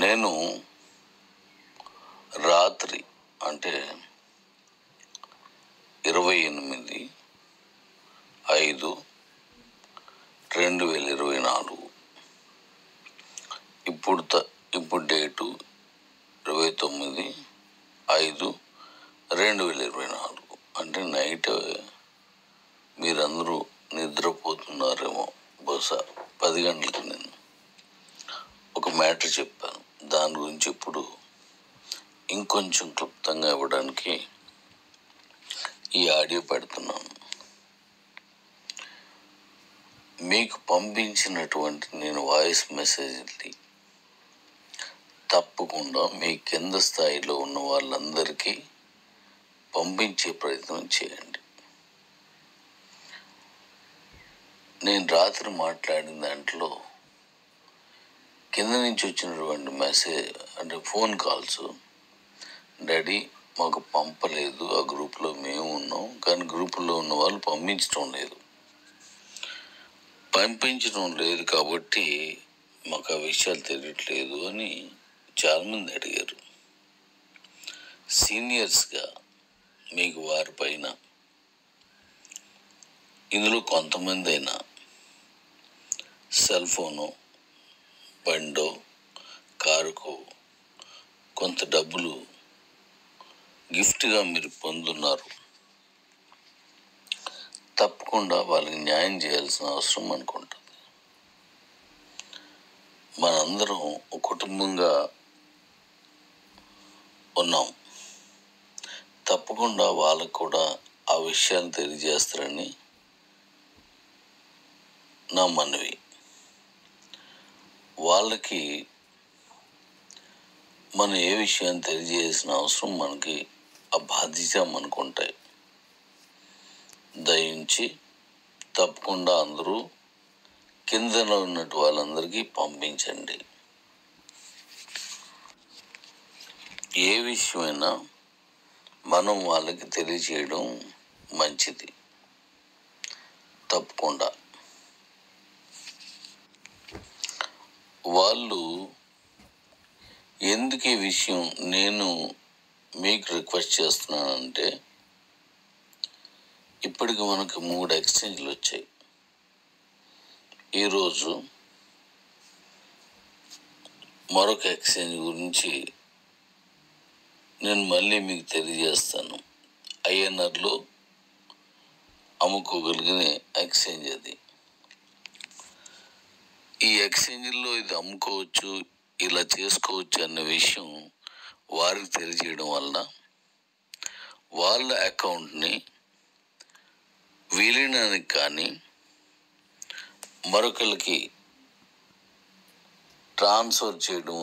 నేను రాత్రి అంటే 28/5/2024 ఇప్పుడు డేటు 29/5/2024 అంటే నైట్ మీరందరూ నిద్రపోతున్నారేమో. బహుశా 10 గంటలకి నేను ఒక మ్యాటర్ చెప్పాను. దాని గురించి ఇప్పుడు ఇంకొంచెం క్లుప్తంగా ఇవ్వడానికి ఈ ఆడియో పెడుతున్నాను. మీకు పంపించినటువంటి నేను వాయిస్ మెసేజ్ని తప్పకుండా మీ కింద స్థాయిలో ఉన్న వాళ్ళందరికీ పంపించే ప్రయత్నం చేయండి. నేను రాత్రి మాట్లాడిన దాంట్లో కింద నుంచి వచ్చినటువంటి మెసేజ్ అంటే ఫోన్ కాల్స్, డాడీ మాకు పంపలేదు, ఆ గ్రూప్లో మేము ఉన్నాం, కానీ గ్రూపులో ఉన్న వాళ్ళు పంపించడం లేదు కాబట్టి మాకు ఆ విషయాలు తెలియట్లేదు అని చాలామంది అడిగారు. సీనియర్స్గా మీకు వారిపైన ఇందులో కొంతమంది అయినా సెల్ ఫోను, బండో, కారుకో కొంత డబ్బులు గిఫ్ట్గా మీరు పొందున్నారు. తప్పకుండా వాళ్ళకి న్యాయం చేయాల్సిన అవసరం అనుకుంటుంది. మనందరం ఒక కుటుంబంగా ఉన్నాం. తప్పకుండా వాళ్ళకు కూడా ఆ విషయాన్ని తెలియజేస్తారని నా మనవి. వాళ్ళకి మనం ఏ విషయాన్ని తెలియజేయాల్సిన అవసరం మనకి, ఆ బాధ్యత మనకుంటాయి. దయించి తప్పకుండా అందరూ కిందలో ఉన్నట్టు వాళ్ళందరికీ పంపించండి. ఏ విషయమైనా మనం వాళ్ళకి తెలియజేయడం మంచిది. తప్పకుండా వాళ్ళు ఎందుకు ఈ విషయం నేను మీకు రిక్వెస్ట్ చేస్తున్నానంటే, ఇప్పటికి మనకు 3 ఎక్స్చేంజ్లు వచ్చాయి. ఈరోజు మరొక ఎక్స్చేంజ్ గురించి నేను మళ్ళీ మీకు తెలియజేస్తాను. ఐఎన్ఆర్లో అమ్ముకోగలిగిన ఎక్స్చేంజ్ అది. ఈ ఎక్స్చేంజ్లో ఇది అమ్ముకోవచ్చు, ఇలా చేసుకోవచ్చు అన్న విషయం వారికి తెలియజేయడం వలన వాళ్ళ అకౌంట్ని విలీనానికి కానీ మరొకరికి ట్రాన్స్ఫర్ చేయడం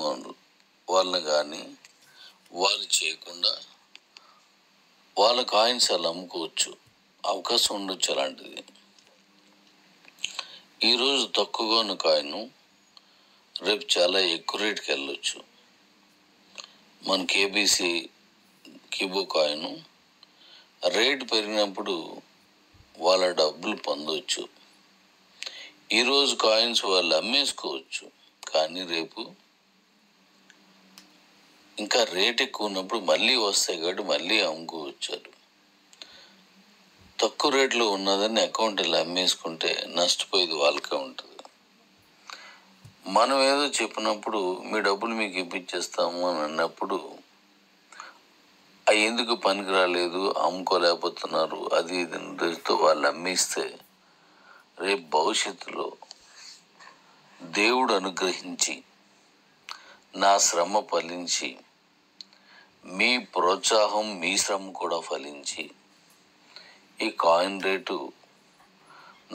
వలన కానీ వాళ్ళు చేయకుండా వాళ్ళ కాయిన్స్ అలా అమ్ముకోవచ్చు, అవకాశం ఉండొచ్చు. అలాంటిది ఈరోజు తక్కువగా ఉన్న కాయిన్ రేపు చాలా ఎక్కువ రేటుకి వెళ్ళొచ్చు. మన కేబీసీ కిబో కాయిన్ రేటు పెరిగినప్పుడు వాళ్ళ డబ్బులు పొందవచ్చు. ఈరోజు కాయిన్స్ వాళ్ళు అమ్మేసుకోవచ్చు, కానీ రేపు ఇంకా రేట్ ఎక్కువ ఉన్నప్పుడు మళ్ళీ వస్తాయి కాబట్టి మళ్ళీ అమ్ముకోవచ్చు. తక్కువ రేట్లో ఉన్నదని అకౌంట్ ఇలా అమ్మేసుకుంటే నష్టపోయేది వాళ్ళకే ఉంటుంది. మనం ఏదో చెప్పినప్పుడు మీ డబ్బులు మీకు ఇప్పించేస్తాము అని అన్నప్పుడు అవి ఎందుకు పనికి రాలేదు, అమ్ముకోలేకపోతున్నారు, అది ఇది రేటుతో వాళ్ళు అమ్మేస్తే రేపు భవిష్యత్తులో దేవుడు అనుగ్రహించి నా శ్రమ ఫలించి మీ ప్రోత్సాహం మీ శ్రమ కూడా ఫలించి ఈ కాయిన్ రేటు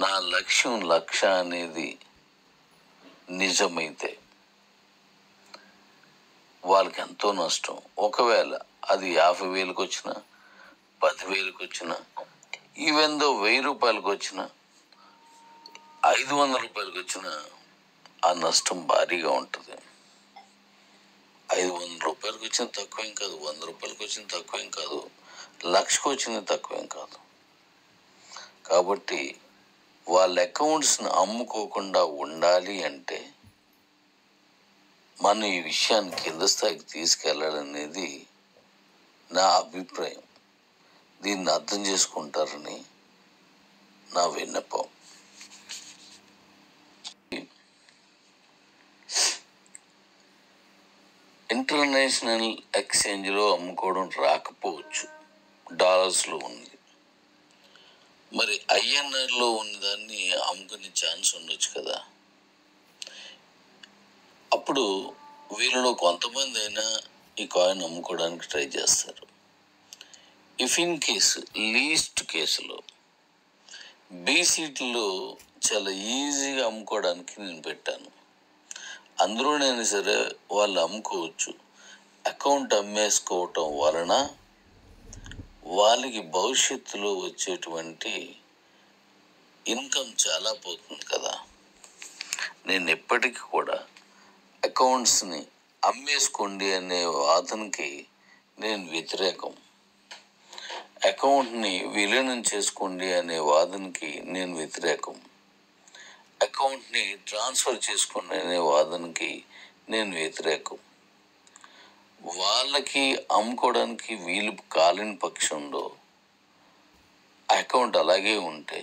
నా లక్ష్యం 1,00,000 అనేది నిజమైతే వాళ్ళకి ఎంతో నష్టం. ఒకవేళ అది 50,000కి వచ్చినా, 10,000కి వచ్చినా, ఈవెన్ దో 1,000 రూపాయలకు వచ్చినా, 500 రూపాయలకు వచ్చినా ఆ నష్టం భారీగా ఉంటుంది. 500 రూపాయలకు వచ్చిన తక్కువేం కాదు, 100 రూపాయలకు వచ్చిన తక్కువేం కాదు, 1,00,000కి వచ్చిన తక్కువేం కాదు. కాబట్టి వాళ్ళ అకౌంట్స్ని అమ్ముకోకుండా ఉండాలి అంటే మనం ఈ విషయాన్ని కింద స్థాయికి తీసుకెళ్ళాలనేది నా అభిప్రాయం. దీన్ని అర్థం చేసుకుంటారని నా విన్నపం. ఇంటర్నేషనల్ ఎక్స్చేంజ్లో అమ్ముకోవడం రాకపోవచ్చు, డాలర్స్లో ఉంది. మరి ఐఎన్ఆర్లో ఉన్నదాన్ని అమ్ముకునే ఛాన్స్ ఉండొచ్చు కదా. అప్పుడు వీళ్ళలో కొంతమంది అయినా ఈ కాయిన్ అమ్ముకోవడానికి ట్రై చేస్తారు. ఇఫ్ ఇన్ కేసు లీస్ట్ కేసులో బీసీటీలో చాలా ఈజీగా అమ్ముకోవడానికి నేను పెట్టాను. అందులోనైనా సరే వాళ్ళు అమ్ముకోవచ్చు. అకౌంట్ అమ్మేసుకోవటం వలన వాళ్ళకి భవిష్యత్తులో వచ్చేటువంటి ఇన్కమ్ చాలా పోతుంది కదా. నేను ఎప్పటికీ కూడా అకౌంట్స్ని అమ్మేసుకోండి అనే వాదనకి నేను వ్యతిరేకం. అకౌంట్ని విలీనం చేసుకోండి అనే వాదనకి నేను వ్యతిరేకం. అకౌంట్ని ట్రాన్స్ఫర్ చేసుకోండి అనే వాదనకి నేను వ్యతిరేకం. వాళ్ళకి అమ్ముకోవడానికి వీలు కాలేని పక్షంలో అకౌంట్ అలాగే ఉంటే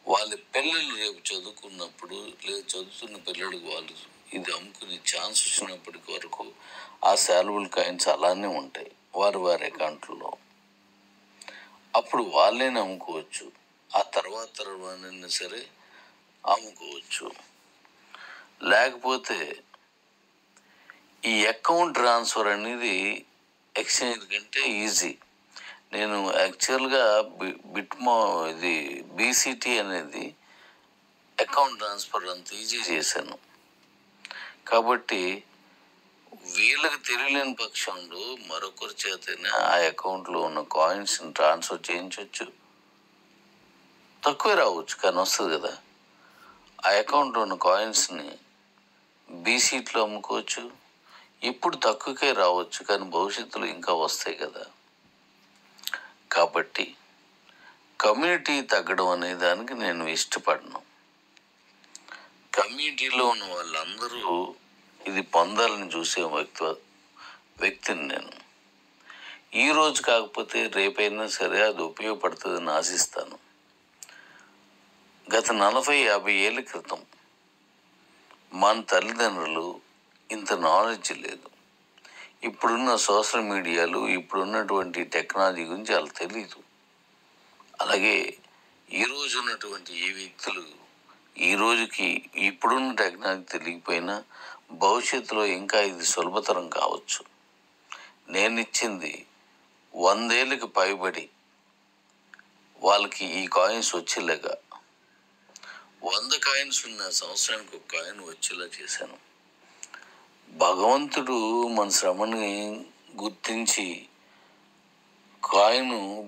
వాళ్ళ పిల్లలు రేపు చదువుకున్నప్పుడు లేదా చదువుతున్న పిల్లలకు వాళ్ళు ఇది అమ్ముకునే ఛాన్స్ వచ్చినప్పటికి వరకు ఆ శాల్యుబుల్ కాయిన్స్ అలానే ఉంటాయి వారి అకౌంట్లో. అప్పుడు వాళ్ళైనా అమ్ముకోవచ్చు, ఆ తర్వాతైనా సరే అమ్ముకోవచ్చు. లేకపోతే ఈ అకౌంట్ ట్రాన్స్ఫర్ అనేది ఎక్స్చేంజ్ కంటే ఈజీ. నేను యాక్చువల్గా ఇది బీసీటీ అనేది అకౌంట్ ట్రాన్స్ఫర్ అంత ఈజీ చేశాను. కాబట్టి వీళ్ళకి తెలియలేని పక్షంలో మరొకరి చేతనే ఆ అకౌంట్లో ఉన్న కాయిన్స్ని ట్రాన్స్ఫర్ చేయించవచ్చు. తక్కువే రావచ్చు కానీ వస్తుంది కదా. ఆ అకౌంట్లో ఉన్న కాయిన్స్ని బీసీట్లో అమ్ముకోవచ్చు. ఇప్పుడు తక్కువకే రావచ్చు కానీ భవిష్యత్తులో ఇంకా వస్తాయి కదా. కాబట్టి కమ్యూనిటీ తగ్గడం అనే దానికి నేను ఇష్టపడను. కమ్యూనిటీలో ఉన్న వాళ్ళందరూ ఇది పొందాలని చూసే వ్యక్తిని నేను. ఈరోజు కాకపోతే రేపైనా సరే అది ఉపయోగపడుతుందని ఆశిస్తాను. గత 40-50 ఏళ్ళ క్రితం మన తల్లిదండ్రులు ఇంత నాలెడ్జ్ లేదు. ఇప్పుడున్న సోషల్ మీడియాలు, ఇప్పుడున్నటువంటి టెక్నాలజీ గురించి వాళ్ళకి తెలీదు. అలాగే ఈరోజు ఉన్నటువంటి ఈ వ్యక్తులు ఈ రోజుకి ఇప్పుడున్న టెక్నాలజీ తెలియకపోయినా భవిష్యత్తులో ఇంకా ఇది సులభతరం కావచ్చు. నేను ఇచ్చింది 100 ఏళ్ళకి పైబడి వాళ్ళకి ఈ కాయిన్స్ వచ్చేలాగా 100 కాయిన్స్ ఉన్న సంవత్సరానికి ఒక కాయిన్ వచ్చేలా చేశాను. భగవంతుడు మన శ్రమని గుర్తించి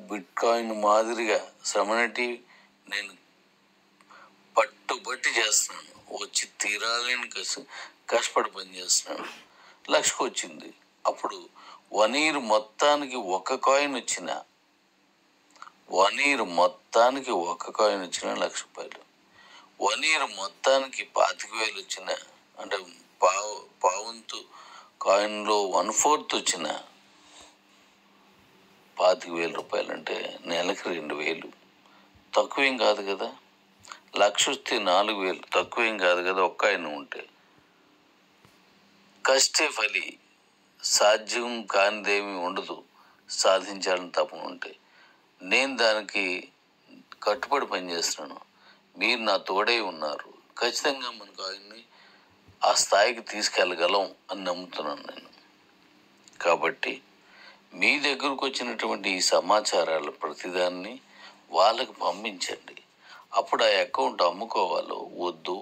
బిట్ కాయిన్ మాదిరిగా శ్రమనటి నేను పట్టుబట్టి చేస్తున్నాను. వచ్చి తీరాలని కష్టపడి పని చేస్తున్నాను. 1,00,000 వచ్చింది. అప్పుడు 1 ఇయర్ మొత్తానికి ఒక కాయిన్ వచ్చిన 1 ఇయర్ మొత్తానికి ఒక కాయిన్ వచ్చిన 1,00,000 రూపాయలు. 1 ఇయర్ మొత్తానికి 25,000 వచ్చిన, అంటే పావంతు కాయిన్లో 1/4 వచ్చిన 25,000 రూపాయలు. అంటే నెలకి 2,000 తక్కువేం కాదు కదా. 1,00,000 వస్తే 4,000 తక్కువేం కాదు కదా. ఒక్క కాయిన్ ఉంటే కష్టే ఫలి, సాధ్యం కానిదేమీ ఉండదు సాధించాలని తపన ఉంటే. నేను దానికి కట్టుబడి పనిచేస్తున్నాను. మీరు నా తోడై ఉన్నారు. ఖచ్చితంగా మన కాయిన్ని ఆ స్థాయికి తీసుకెళ్ళగలం అని నమ్ముతున్నాను నేను. కాబట్టి మీ దగ్గరకు వచ్చినటువంటి ఈ సమాచారాలు ప్రతిదాన్ని వాళ్ళకి పంపించండి. అప్పుడు ఆ అకౌంట్ అమ్ముకోవాలో వద్దు,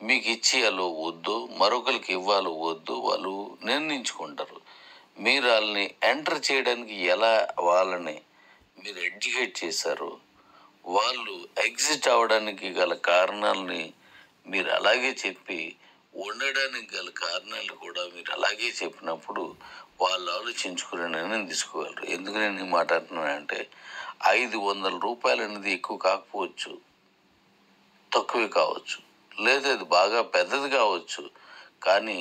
మీకు ఇచ్చేయాలో వద్దు, మరొకరికి ఇవ్వాలో వద్దు వాళ్ళు నిర్ణయించుకుంటారు. మీరు వాళ్ళని ఎంటర్ చేయడానికి ఎలా వాళ్ళని మీరు ఎడ్యుకేట్ చేశారు, వాళ్ళు ఎగ్జిట్ అవ్వడానికి గల కారణాలని మీరు అలాగే చెప్పి, ఉండడానికి గల కారణాలు కూడా మీరు అలాగే చెప్పినప్పుడు వాళ్ళు ఆలోచించుకునే నిర్ణయం తీసుకోగలరు. ఎందుకు నేను ఈ మాట అంటున్నానంటే 500 రూపాయలు అనేది ఎక్కువ కాకపోవచ్చు, తక్కువే కావచ్చు, లేదా అది బాగా పెద్దది కావచ్చు. కానీ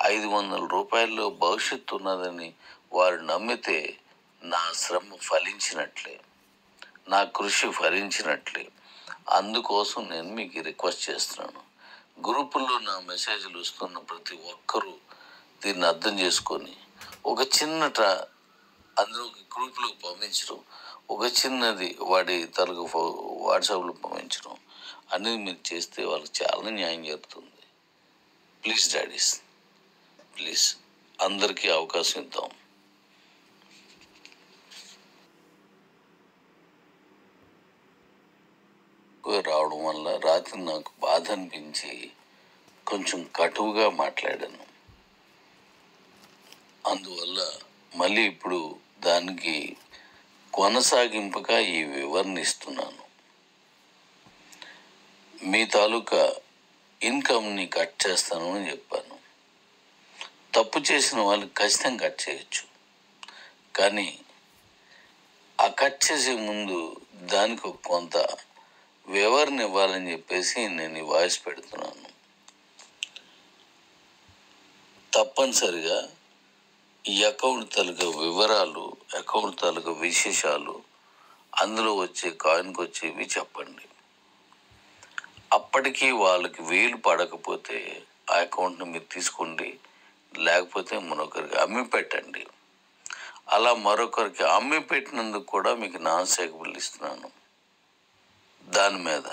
500 రూపాయల్లో భవిష్యత్తు ఉన్నదని వారు నమ్మితే నా శ్రమ ఫలించినట్లే, నా కృషి ఫలించినట్లే. అందుకోసం నేను మీకు రిక్వెస్ట్ చేస్తున్నాను. గ్రూపుల్లో నా మెసేజ్లు వస్తున్న ప్రతి ఒక్కరూ దీన్ని అర్థం చేసుకొని ఒక చిన్న అందులో గ్రూప్లో పంపించడం, ఒక చిన్నది వాడి తరగ వాట్సాప్లో పంపించడం అనేది మీరు చేస్తే వాళ్ళకి చాలా న్యాయం జరుగుతుంది. ప్లీజ్ డాడీస్, ప్లీజ్ అందరికీ అవకాశం ఇద్దాం. రావడం వల్ల రాత్రి నాకు బాధ అనిపించి కొంచెం కటువుగా మాట్లాడాను. అందువల్ల మళ్ళీ ఇప్పుడు దానికి కొనసాగింపుగా ఈ వివరణ ఇస్తున్నాను. మీ తాలూకా ఇన్కమ్ని కట్ చేస్తాను అని చెప్పాను. తప్పు చేసిన వాళ్ళు ఖచ్చితంగా కట్ చేయొచ్చు, కానీ ఆ కట్ చేసే ముందు దానికి కొంత వివరణ ఇవ్వాలని చెప్పేసి నేను ఈ వాయిస్ పెడుతున్నాను. తప్పనిసరిగా ఈ అకౌంట్ తాలూకా వివరాలు, అకౌంట్ తాలూకా విశేషాలు, అందులో వచ్చే కాయిన్కి వచ్చేవి చెప్పండి. అప్పటికీ వాళ్ళకి వీలు పడకపోతే ఆ అకౌంట్ని మీరు తీసుకోండి, లేకపోతే మరొకరికి అమ్మి పెట్టండి. అలా మరొకరికి అమ్మి పెట్టినందుకు కూడా మీకు నాన్ సేకబుల్ ఇస్తున్నాను. దాని మీద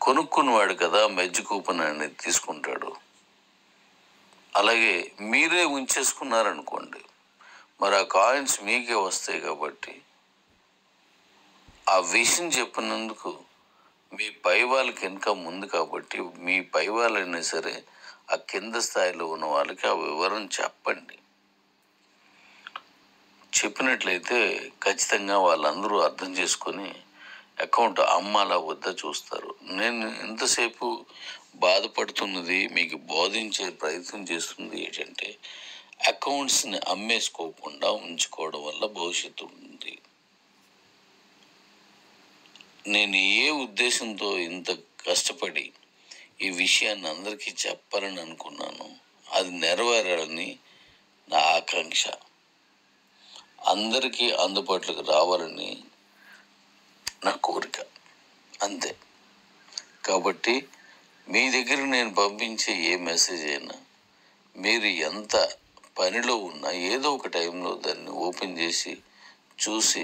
కొనుక్కున్నవాడు కదా మెజ్ కూపన్ అనేది తీసుకుంటాడు. అలాగే మీరే ఉంచేసుకున్నారనుకోండి, మరి ఆ కాయిన్స్ మీకే వస్తాయి. కాబట్టి ఆ విషయం చెప్పినందుకు మీ పై వాళ్ళకి ఇన్కమ్ ఉంది కాబట్టి మీ పై వాళ్ళైనా సరే ఆ కింద స్థాయిలో ఉన్న వాళ్ళకి ఆ వివరం చెప్పండి. చెప్పినట్లయితే ఖచ్చితంగా వాళ్ళందరూ అర్థం చేసుకొని అకౌంట్ అమ్మాలా వద్దా చూస్తారు. నేను ఇంతసేపు బాధపడుతున్నది, మీకు బోధించే ప్రయత్నం చేస్తుంది ఏంటంటే, అకౌంట్స్ని అమ్మేసుకోకుండా ఉంచుకోవడం వల్ల భవిష్యత్తు ఉంది. నేను ఏ ఉద్దేశంతో ఇంత కష్టపడి ఈ విషయాన్ని అందరికీ చెప్పాలని అనుకున్నాను, అది నెరవేరాలని నా ఆకాంక్ష. అందరికీ అందుబాటులోకి రావాలని నా కోరిక, అంతే. కాబట్టి మీ దగ్గర నేను పంపించే ఏ మెసేజ్ అయినా మీరు ఎంత పనిలో ఉన్నా ఏదో ఒక టైంలో దాన్ని ఓపెన్ చేసి చూసి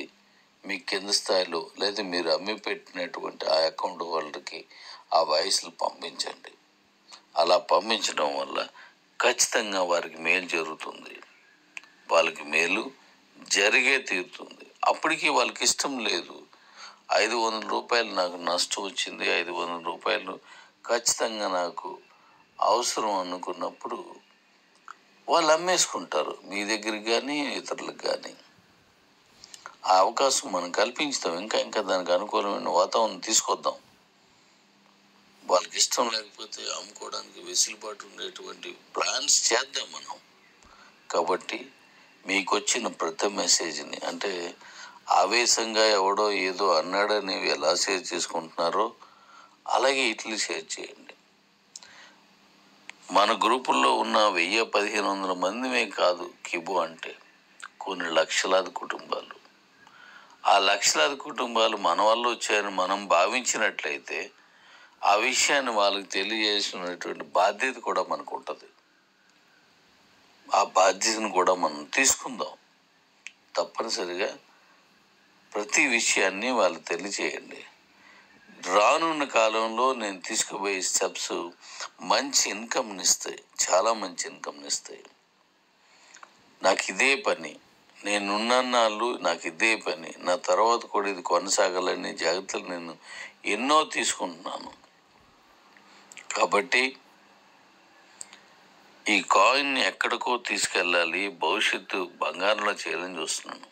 మీ కింద స్థాయిలో లేదా మీరు అమ్మి పెట్టినటువంటి ఆ అకౌంట్ హోల్డర్కి ఆ వాయిస్లు పంపించండి. అలా పంపించడం వల్ల ఖచ్చితంగా వారికి మేలు జరుగుతుంది, వాళ్ళకి మేలు జరిగే తీరుతుంది. అప్పటికి వాళ్ళకి ఇష్టం లేదు, 500 రూపాయలు నాకు నష్టం వచ్చింది, 500 రూపాయలు ఖచ్చితంగా నాకు అవసరం అనుకున్నప్పుడు వాళ్ళు అమ్మేసుకుంటారు, మీ దగ్గరికి కానీ ఇతరులకు కానీ. ఆ అవకాశం మనం కల్పించుతాం. ఇంకా దానికి అనుకూలమైన వాతావరణం తీసుకొద్దాం. వాళ్ళకి ఇష్టం లేకపోతే అమ్ముకోవడానికి వెసులుబాటు ఉండేటువంటి ప్లాన్స్ చేద్దాం మనం. కాబట్టి మీకు వచ్చిన ప్రతి మెసేజ్ని, అంటే ఆవేశంగా ఎవడో ఏదో అన్నాడని ఎలా షేర్ చేసుకుంటున్నారో అలాగే ఇట్లా షేర్ చేయండి. మన గ్రూపుల్లో ఉన్న 1000-1500 మందిమే కాదు కిబు అంటే, కొన్ని లక్షలాది కుటుంబాలు. ఆ లక్షలాది కుటుంబాలు మన వల్ల వచ్చాయని మనం భావించినట్లయితే ఆ విషయాన్ని వాళ్ళకి తెలియజేసినటువంటి బాధ్యత కూడా మనకు ఉంటుంది. ఆ బాధ్యతను కూడా మనం తీసుకుందాం. తప్పనిసరిగా ప్రతి విషయాన్ని వాళ్ళు తెలియచేయండి. రానున్న కాలంలో నేను తీసుకుపోయే స్టెప్స్ మంచి ఇన్కమ్ని ఇస్తాయి, చాలా మంచి ఇన్కమ్ని ఇస్తాయి. నాకు ఇదే పని, నేనున్నాళ్ళు నాకు ఇదే పని, నా తర్వాత కూడా ఇది కొనసాగాలని జాగ్రత్తలు నేను ఎన్నో తీసుకుంటున్నాను. కాబట్టి ఈ కాయిన్ని ఎక్కడికో తీసుకెళ్ళాలి, భవిష్యత్తు బంగారంలో చేయాలని చూస్తున్నాను.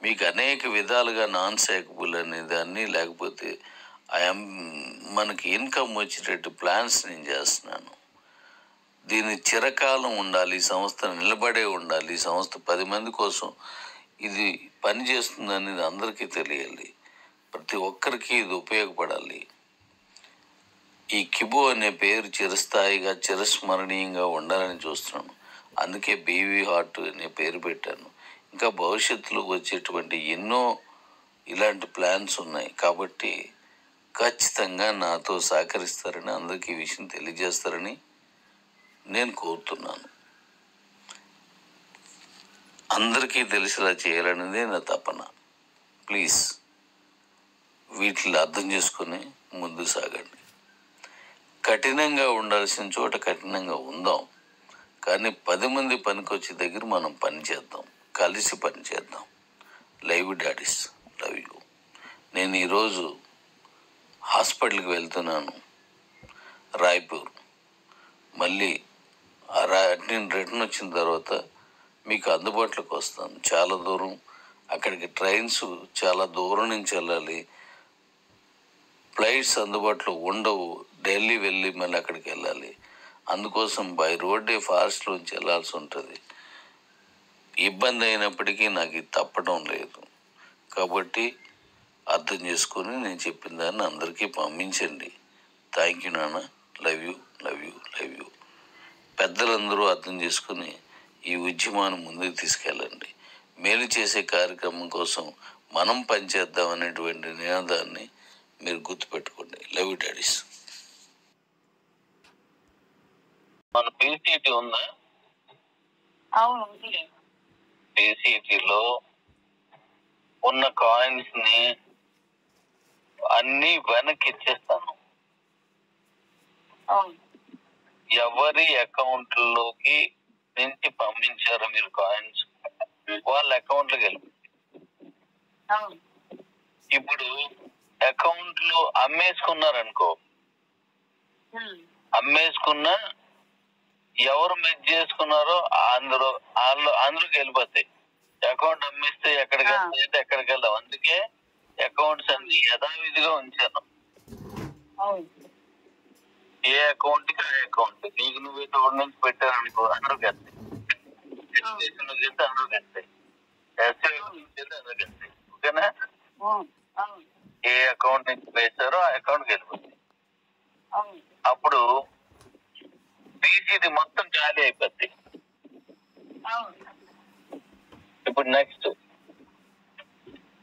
మీకు అనేక విధాలుగా నాన్ సేకబుల్ అనే దాన్ని, లేకపోతే మనకి ఇన్కమ్ వచ్చేటట్టు ప్లాన్స్ నేను చేస్తున్నాను. దీన్ని చిరకాలం ఉండాలి, ఈ సంస్థ నిలబడే ఉండాలి, ఈ సంస్థ 10 మంది కోసం ఇది పనిచేస్తుంది అనేది అందరికీ తెలియాలి, ప్రతి ఒక్కరికి ఇది ఉపయోగపడాలి. ఈ కిబో అనే పేరు చిరస్థాయిగా చిరస్మరణీయంగా ఉండాలని చూస్తున్నాను. అందుకే బీవీ హార్ట్ అనే పేరు పెట్టాను. ఇంకా భవిష్యత్తులో వచ్చేటువంటి ఎన్నో ఇలాంటి ప్లాన్స్ ఉన్నాయి. కాబట్టి ఖచ్చితంగా నాతో సహకరిస్తారని, అందరికీ ఈ విషయం తెలియజేస్తారని నేను కోరుతున్నాను. అందరికీ తెలిసేలా చేయాలనేదే నా తపన. ప్లీజ్ వీటిని అర్థం చేసుకొని ముందుకు సాగండి. కఠినంగా ఉండాల్సిన చోట కఠినంగా ఉందాం, కానీ 10 మంది పనికొచ్చే దగ్గర మనం పని చేద్దాం, కలిసి పని చేద్దాం. Love daddies, love you. నేను ఈరోజు హాస్పిటల్కి వెళ్తున్నాను, రాయ్పూర్. మళ్ళీ నేను రిటర్న్ వచ్చిన తర్వాత మీకు అందుబాటులోకి వస్తాను. చాలా దూరం, అక్కడికి ట్రైన్స్ చాలా దూరం నుంచి వెళ్ళాలి, ఫ్లైట్స్ అందుబాటులో ఉండవు. ఢిల్లీ వెళ్ళి మళ్ళీ అక్కడికి వెళ్ళాలి. అందుకోసం బై రోడ్డే ఫారెస్ట్లోంచి వెళ్ళాల్సి ఉంటుంది. ఇబ్బంది అయినప్పటికీ నాకు ఇది తప్పడం లేదు. కాబట్టి అర్థం చేసుకొని నేను చెప్పిన దాన్ని అందరికీ పంపించండి. థ్యాంక్ యూ నాన్న. Love you, love you, love you. పెద్దలందరూ అర్థం చేసుకుని ఈ ఉద్యమాన్ని ముందుకు తీసుకెళ్ళండి. మేలు చేసే కార్యక్రమం కోసం మనం పనిచేద్దాం అనేటువంటి నినాదాన్ని మీరు గుర్తుపెట్టుకోండి. Love you daddy's. మన పీసీటీ ఉందా? అవును. పీసీటీలో ఉన్న కాయిన్స్ ని అన్ని వెనక్కి ఇచ్చేస్తాను. ఎవరి అకౌంట్ లోకి నుంచి పంపించారు మీరు కాయిన్స్, వాళ్ళ అకౌంట్ లోకి వెళ్ళి ఇప్పుడు అకౌంట్ లో అమ్మేసుకున్నారనుకో, అమ్మేసుకున్న ఎవరు మెచ్ చేసుకున్నారో అందులోకి వెళ్ళిపోతాయి. అకౌంట్ అమ్మేస్తే ఎక్కడికి వెళ్తాయి, ఎక్కడికి వెళ్దాం. అందుకే అకౌంట్స్ అన్ని యథావిధిగా ఉంచాను. ఏ అకౌంట్ కి ఆ అకౌంట్. నీకు నువ్వు తోడు నుంచి పెట్టారనుకో, అందరికి వెళ్తాయి. అందరికి వెళ్తాయి. అందరికి వెళ్తాయి. ఓకేనా? ఏ అకౌంట్ నుంచి వేస్తారో ఆ అకౌంట్కి వెళ్ళిపోతుంది. అప్పుడు బీసీది మొత్తం ఖాళీ అయిపోద్ది. ఇప్పుడు నెక్స్ట్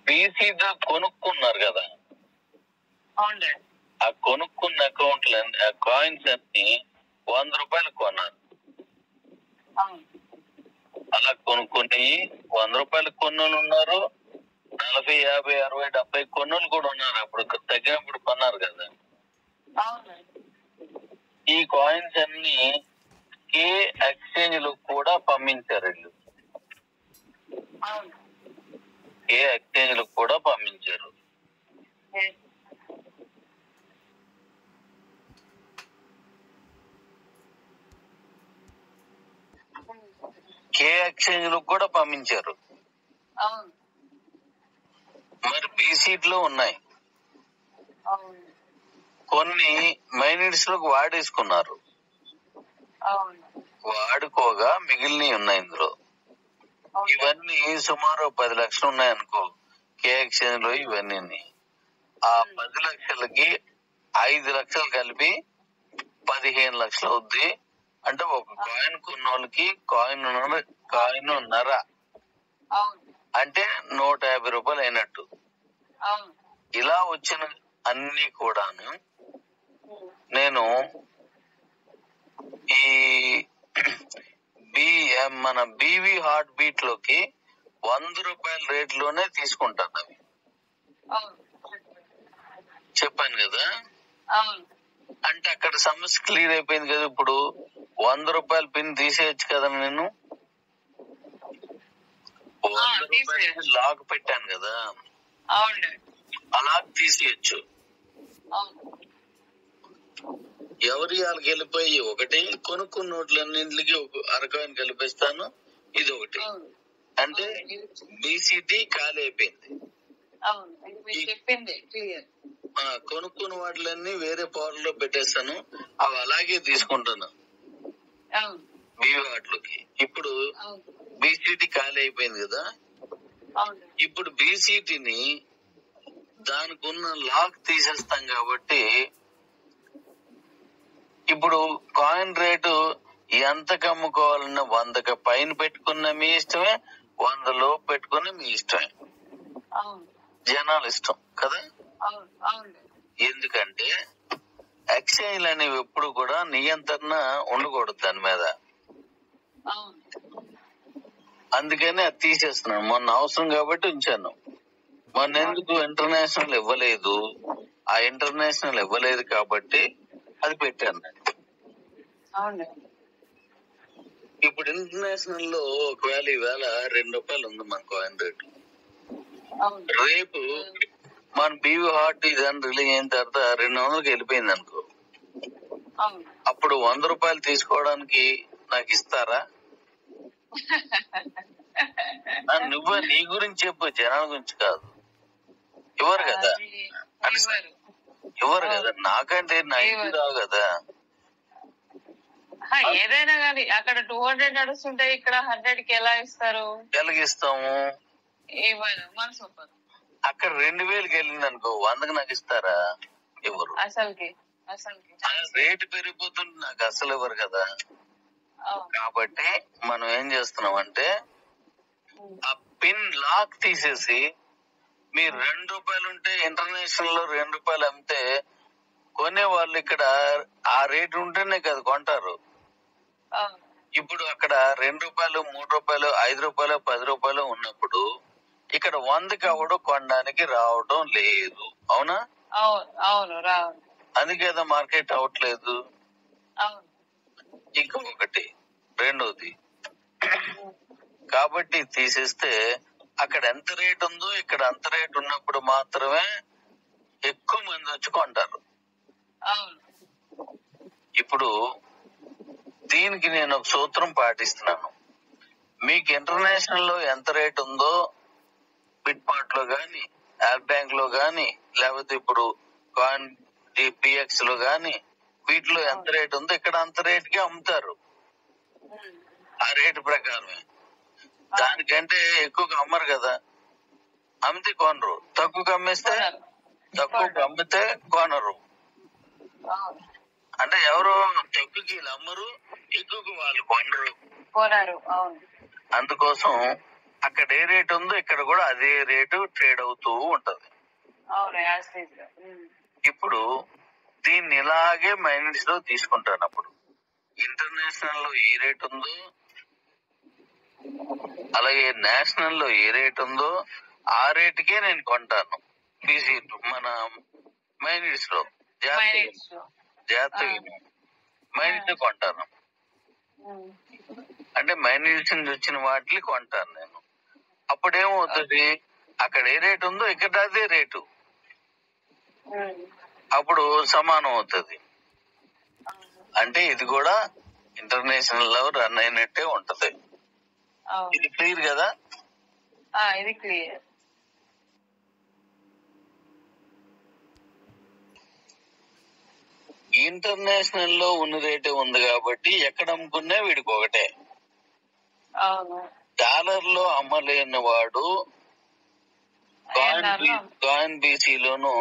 బీసీది కొనుక్కున్నారు కదా, ఆ కొనుక్కున్న అకౌంట్లు కాయిన్స్ అన్ని 100 రూపాయలు కొన్నారు. అలా కొనుక్కొని 100 రూపాయలు కొన్నోళ్ళు ఉన్నారు, 40, 50, 60, 70 కొన్నోళ్ళు కూడా ఉన్నారు. అప్పుడు తగ్గినప్పుడు కొన్నారు కదా. ఈ కాయిన్స్ అన్ని కే ఎక్స్చేంజ్ లో కూడా పంపించారు వీళ్ళు. కే ఎక్స్చేంజ్ లో కూడా పంపించారు. కే ఎక్స్చేంజ్ లో కూడా పంపించారు. మరి బీసీట్ లో ఉన్నాయి. కొన్ని మైనిట్స్ లోకి వాడేసుకున్నారు. వాడుకోగా మిగిలినవి ఉన్నాయి ఇందులో. ఇవన్నీ సుమారు 10 లక్షలు ఉన్నాయనుకో కే ఎక్స్చేంజ్ లో. ఇవన్నీ ఆ 10 లక్షలకి 5 లక్షలు కలిపి 15 లక్షలు అవుద్ది. అంటే ఒక కాయిన్ కొన్న వాళ్ళకి కాయిన్ నర అంటే 150 రూపాయలు అయినట్టు. ఇలా వచ్చిన అన్ని కూడాను నేను ఈ మన బీవీ హార్ట్ బీట్ లోకి 100 రూపాయల రేట్లోనే తీసుకుంటాను. అవి చెప్పాను కదా. అంటే అక్కడ సమస్య క్లియర్ అయిపోయింది కదా. ఇప్పుడు 100 రూపాయల పిన్ తీసేయచ్చు కదా. నేను 100 రూపాయలకి లాక్ పెట్టాను కదా, అలా తీసేయచ్చు. ఎవరి వాళ్ళకి వెళ్ళిపోయి ఒకటి కొనుక్కున్న నోట్లన్నింటికి అరకాయని కలిపేస్తాను. ఇది ఒకటి. అంటే బీసీటీ ఖాళీ అయిపోయింది. కొనుక్కున్న వాటిలన్నీ వేరే పవర్లో పెట్టేస్తాను. అవి అలాగే తీసుకుంటాను బీవీ వాటిలోకి. ఇప్పుడు బీసీటీ ఖాళీ అయిపోయింది కదా. ఇప్పుడు బీసీటీని దానికి ఉన్న లాక్ తీసేస్తాం కాబట్టి ఇప్పుడు కాయిన్ రేటు ఎంతకు అమ్ముకోవాలన్నా 100కి పైన పెట్టుకున్న మీ ఇష్టమే, 100 లోపు పెట్టుకున్న మీ ఇష్టమే. అవును జనాలు ఇష్టం కదా. అవును అవును ఎందుకంటే ఎక్స్చేంజ్లు అనేవి ఎప్పుడు కూడా నియంత్రణ ఉండకూడదు దాని మీద. అవును అందుకని అది తీసేస్తున్నాను. మొన్న అవసరం కాబట్టి ఉంచాను. మొన్న ఎందుకు ఇంటర్నేషనల్ ఇవ్వలేదు, ఆ ఇంటర్నేషనల్ ఇవ్వలేదు కాబట్టి అది పెట్టాను. అవును ఇప్పుడు ఇంటర్నేషనల్ లో ఒకవేళ ఈవేళ ₹2 ఉంది మన కాయిన్ రేటు. అవును రేపు మన బీవీ హార్ట్ ఇదని రిలీజ్ అయిన తర్వాత 200కి వెళ్ళిపోయింది అనుకో, అవును అప్పుడు ₹100 తీసుకోవడానికి నాకు ఇస్తారా? నువ్వే నీ గురించి చెప్పు, జనాల గురించి కాదు. ఇవ్వరు కదా, ఇవ్వరు కదా. నాకంటే నా ఇంటి రావు కదా. ఏదైనా కానీ అక్కడ 200 నడుస్తుంటే ఇక్కడ 100కి ఎలా ఇస్తారు? ఎలాగిస్తాము? ఇవ్వరు, మనసు ఒప్పదు. అక్కడ 2000కి వెళ్ళింది అనుకో, 100కి నాకు ఇస్తారా? ఇవ్వరు. అసలుకి రేటు పెరిగిపోతుంటే నాకు అసలు ఇవ్వరు కదా. కాబట్టి మనం ఏం చేస్తున్నాం అంటే ఆ పిన్ లాక్ తీసేసి, మీరు ₹2 ఉంటే ఇంటర్నేషనల్ లో ₹2 అమ్మితే కొనే వాళ్ళు ఇక్కడ ఆ రేటు ఉంటేనే కదా కొంటారు. ఇప్పుడు అక్కడ ₹2, ₹3, ₹5, ₹10 ఉన్నప్పుడు ఇక్కడ 100కి ఎవడు కొనడానికి రావడం లేదు. అవునా? అవును రావు. అందుకేదా మార్కెట్ అవట్లేదు. ఇంకొకటి రెండోది, కాబట్టి తీసేస్తే అక్కడ ఎంత రేట్ ఉందో ఇక్కడ అంత రేట్ ఉన్నప్పుడు మాత్రమే ఎక్కువ మంది వచ్చి కొంటారు. ఇప్పుడు దీనికి నేను ఒక సూత్రం పాటిస్తున్నాను. మీకు ఇంటర్నేషనల్ లో ఎంత రేట్ ఉందో బిట్మార్ట్ లో గాని, యాప్ బ్యాంక్ లో గాని, లేకపోతే ఇప్పుడు కాయిన్ పిఎక్స్ లో గాని, వీటిలో ఎంత రేట్ ఉందో ఇక్కడ అంత రేట్ కి అమ్ముతారు. ఆ రేటు ప్రకారమే. దానికంటే ఎక్కువగా అమ్మరు కదా. అమ్మితే కొనరు, తక్కువగా అమ్మేస్తే తక్కువగా అమ్మితే కొనరు. అంటే ఎవరు తక్కువకి అమ్మరు, ఎక్కువకి వాళ్ళు కొనరు. అందుకోసం అక్కడ ఏ రేట్ ఉందో ఇక్కడ కూడా అదే రేటు ట్రేడ్ అవుతూ ఉంటది. ఇప్పుడు దీన్ని ఇలాగే మైనస్ లో తీసుకుంటాను. అప్పుడు ఇంటర్నేషనల్ లో ఏ రేట్ ఉందో, అలాగే నేషనల్ లో ఏ రేట్ ఉందో ఆ రేటుకే నేను కొంటాను. బీసీ మన మైనిట్స్ లో జాగ్రత్తగా మైనిట్స్ కొంటాను. అంటే మైనిట్స్ నుంచి వచ్చిన వాటిని కొంటాను నేను. అప్పుడేమవుతుంది, అక్కడ ఏ రేటు ఉందో ఇక్కడ అదే రేటు, అప్పుడు సమానం అవుతుంది. అంటే ఇది కూడా ఇంటర్నేషనల్ లో రన్ అయినట్టే ఉంటది. ఇది క్లియర్ కదా? ఇది క్లియర్. ఇంటర్నేషనల్ లో ఉన్న రేటే ఉంది కాబట్టి ఎక్కడ అమ్ముకున్నా వీడికి ఒకటే. డాలర్ లో అమ్మలేని వాడు కాయిన్ బీసీలోను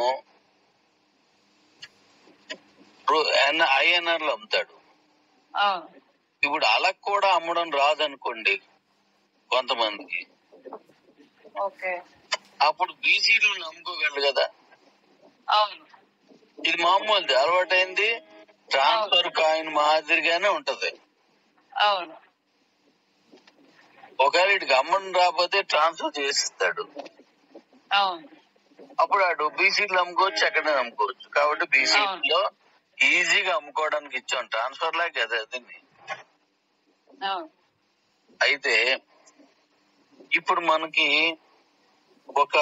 ఐఎన్ఆర్ లో అమ్ముతాడు. ఇప్పుడు అలా కూడా అమ్మడం రాదనుకోండి కొంతమందికి, అప్పుడు బీసీలు నమ్ముకోగలరు కదా. ఇది మామూలుది, అలవాటైంది. ట్రాన్స్ఫర్ కాయిన్ మాదిరిగానే ఉంటది. ఒకవేళ ఇటుకి అమ్మడం రాకపోతే ట్రాన్స్ఫర్ చేసిస్తాడు. అప్పుడు ఆడు బీసీలు అమ్ముకోవచ్చు, ఎక్కడైనా అమ్ముకోవచ్చు. కాబట్టి బీసీలో ఈజీగా అమ్ముకోవడానికి ఇచ్చాం, ట్రాన్స్ఫర్ లాగా కదా అది. అయితే ఇప్పుడు మనకి ఒక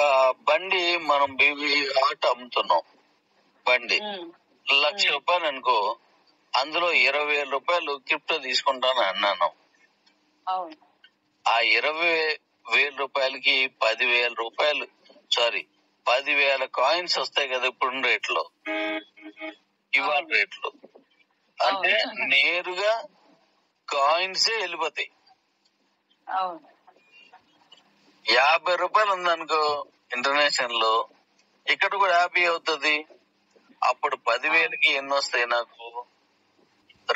బండి మనం బీవీ హార్ట్ అమ్ముతున్నాం. బండి ₹1,00,000 అనుకో, అందులో ₹20,000 క్రిప్టో తీసుకుంటాను అన్నాను. ఆ ₹20,000కి ₹10,000 కాయిన్స్ వస్తాయి కదా ఇప్పుడు రేట్లో, ఇవాళ రేట్లు. అంటే నేరుగా కాయిన్సే వెళ్ళిపోతాయి. ₹50 ఉందనుకో ఇంటర్నేషనల్ లో, ఇక్కడ కూడా 50 అవుతుంది. అప్పుడు 10,000కి ఎన్ని వస్తాయి నాకు?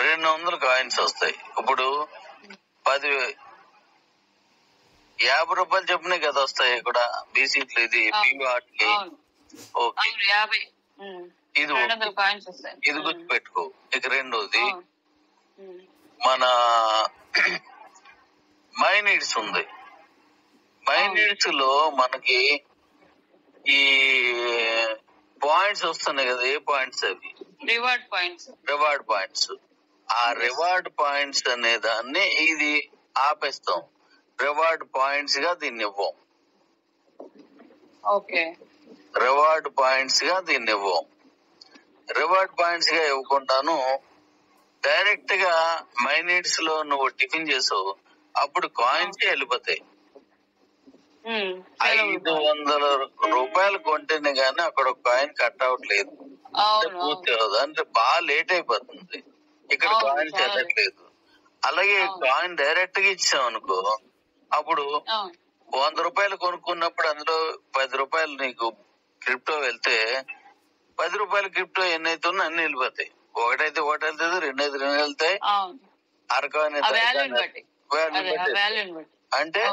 200 కాయిన్స్ వస్తాయి. ఇప్పుడు 50 రూపాయలు చొప్పునే కదా వస్తాయి ఇక్కడ బీసీట్లు. ఇది వాటికి ఓకే, ఇది ఇది గుర్తుపెట్టుకో. ఇక రెండోది మన మైనీడ్స్ ఉంది. మైనీడ్స్ లో మనకి ఈ పాయింట్స్ వస్తున్నాయి కదా. ఏ పాయింట్స్ అవి? Reward points. ఆ రివార్డ్ పాయింట్స్ అనే దాన్ని ఇది ఆపేస్తాం. రివార్డ్ పాయింట్స్ గా దీన్ని ఇవ్వం. రివార్డ్ పాయింట్స్ గా దీన్ని ఇవ్వం. రివార్డ్ పాయింట్స్ గా ఇవ్వకుండాను డైరెక్ట్ గా మైనీడ్స్ లో నువ్వు టిఫిన్ చేసావు, అప్పుడు కాయిన్స్ వెళ్ళిపోతాయి. 500 రూపాయలు కొంటేనే గానీ అక్కడ ఒక కాయిన్ కట్ అవ్వట్లేదు, పూర్తి అవ్వదు. అంటే బాగా లేట్ అయిపోతుంది. ఇక్కడ కాయిన్స్ వెళ్ళట్లేదు. అలాగే కాయిన్ డైరెక్ట్ గా ఇచ్చాం అనుకో, అప్పుడు 100 రూపాయలు కొనుక్కున్నప్పుడు అందులో 10 రూపాయలు నీకు క్రిప్టో వెళ్తే 10 రూపాయల క్రిప్టో ఎన్ని అవుతున్నా అన్ని వెళ్ళిపోతాయి. ఒకటైతే ఒకటి వెళ్తుంది, రెండైతే రెండు వెళ్తాయి. అరకాయిన్ అంటే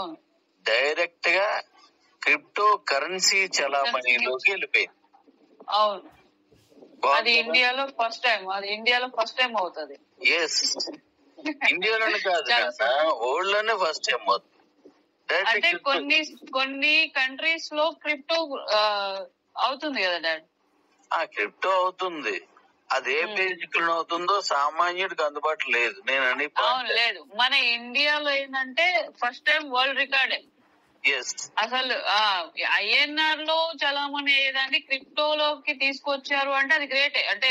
డైరెక్ట్ గా క్రిప్టో కరెన్సీ చలామణిలోకి వెళ్ళిపోయింది. ఇండియాలో ఫస్ట్ టైం అవుతుంది. ఎస్, ఇండియాలోనే కాదు, వరల్డ్ లోనే ఫస్ట్ టైం అవుతుంది. అంటే కొన్ని కంట్రీస్ లో క్రిప్టో అవుతుంది కదా డాడ్. క్రిప్టో అవుతుంది. అది ఏ బేసిక్ లో అవుతుందో సామాన్యుడికి అందుబాటులో లేదు. నేను అని లేదు. మన ఇండియాలో ఏంటంటే ఫస్ట్ టైం వరల్డ్ రికార్డే. అసలు ఐఎన్ఆర్ లో చలామణి అయ్యేదాన్ని క్రిప్టోలోకి తీసుకొచ్చారు అంటే అది గ్రేటే. అంటే